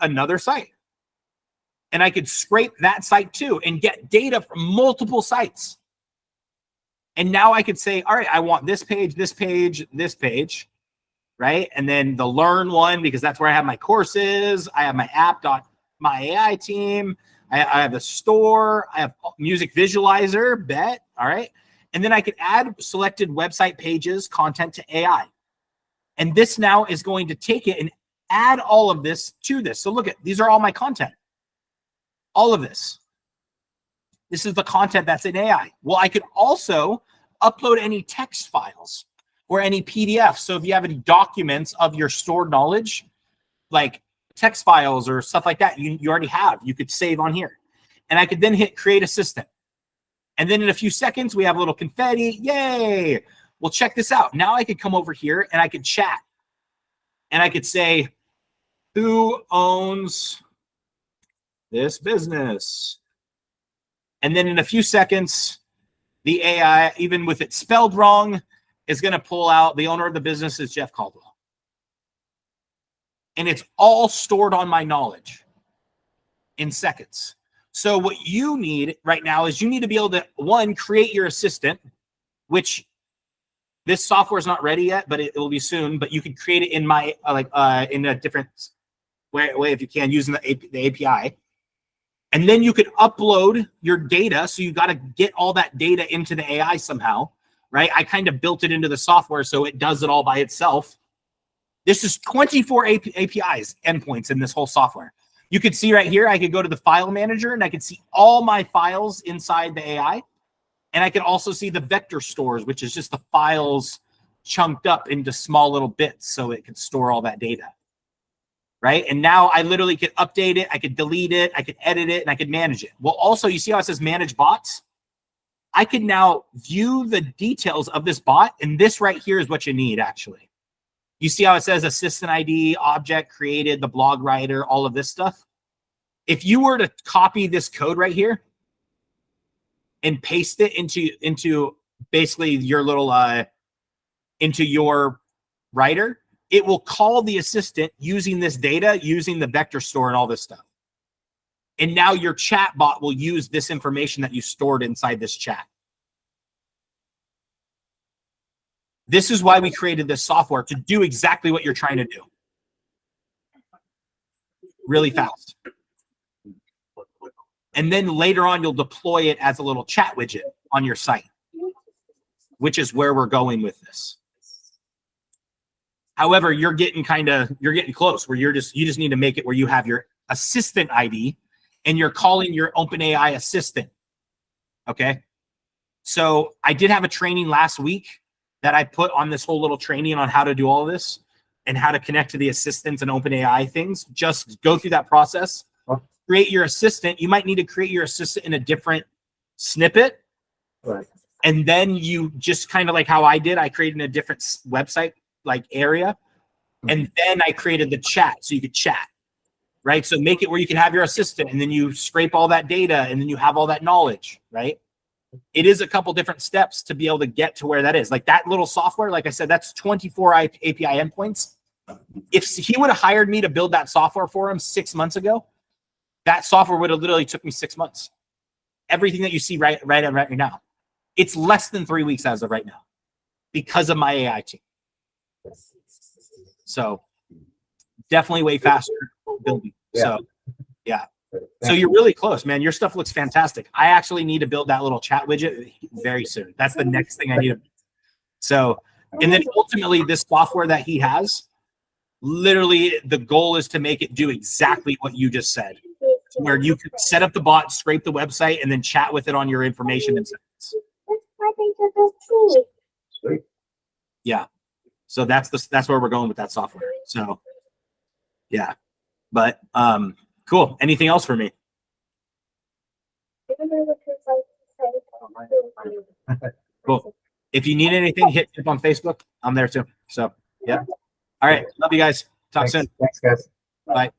another site, and I could scrape that site too and get data from multiple sites. And now I could say, all right, I want this page, this page, this page, right? And then the learn one, because that's where I have my courses. I have my app.my AI team. I have the store. I have music visualizer, bet. All right. And then I could add selected website pages, content to AI. And this now is going to take it and add all of this to this. So look at, these are all my content. All of this. This is the content that's in AI. Well, I could also upload any text files or any PDFs. So if you have any documents of your stored knowledge, like text files or stuff like that, you already have, you could save on here. And I could then hit create assistant. And then in a few seconds, we have a little confetti. Yay. Well, check this out. Now I could come over here and I could chat. And I could say, who owns this business? And then in a few seconds, the AI, even with it spelled wrong, is going to pull out the owner of the business is Jeff Caldwell. And it's all stored on my knowledge in seconds. So what you need right now is you need to be able to, one, create your assistant, which this software is not ready yet, but it will be soon. But you can create it in my in a different way if you can, using the API. And then you could upload your data. So you got to get all that data into the AI somehow, right? I kind of built it into the software so it does it all by itself. This is 24 APIs, endpoints in this whole software. You could see right here, I could go to the file manager and I could see all my files inside the AI. And I could also see the vector stores, which is just the files chunked up into small little bits so it could store all that data. Right? And now I literally could update it, I could delete it, I could edit it, and I could manage it. Well, also, you see how it says manage bots? I could now view the details of this bot, and this right here is what you need, actually. You see how it says assistant ID, object created, the blog writer, all of this stuff? If you were to copy this code right here and paste it into basically your little, into your writer, it will call the assistant using this data, using the vector store and all this stuff. And now your chat bot will use this information that you stored inside this chat. This is why we created this software, to do exactly what you're trying to do. Really fast. And then later on, you'll deploy it as a little chat widget on your site, which is where we're going with this. However, you're getting close where you just need to make it where you have your assistant ID and you're calling your OpenAI assistant. Okay. So I did have a training last week that I put on this whole little training on how to do all of this and how to connect to the assistants and OpenAI things. Just go through that process. Create your assistant. You might need to create your assistant in a different snippet. Right. And then you just kind of like how I did, I created a different website like area. And then I created the chat so you could chat, right? So make it where you can have your assistant and then you scrape all that data and then you have all that knowledge, right? It is a couple different steps to be able to get to where that is. Like that little software, like I said, that's 24 API endpoints. If he would have hired me to build that software for him 6 months ago, that software would have literally took me 6 months. Everything that you see right now. It's less than 3 weeks as of right now because of my AI team. So definitely way faster building. Yeah. So yeah. So you're really close, man. Your stuff looks fantastic. I actually need to build that little chat widget very soon. That's the next thing I need to. So, and then ultimately this software that he has, literally the goal is to make it do exactly what you just said, where you could set up the bot, scrape the website, and then chat with it on your information in seconds. Sweet. Yeah. So that's where we're going with that software. So yeah. But cool. Anything else for me? Cool. If you need anything, hit me up on Facebook. I'm there too. So yeah. All right. Love you guys. Talk soon. Thanks, guys. Bye.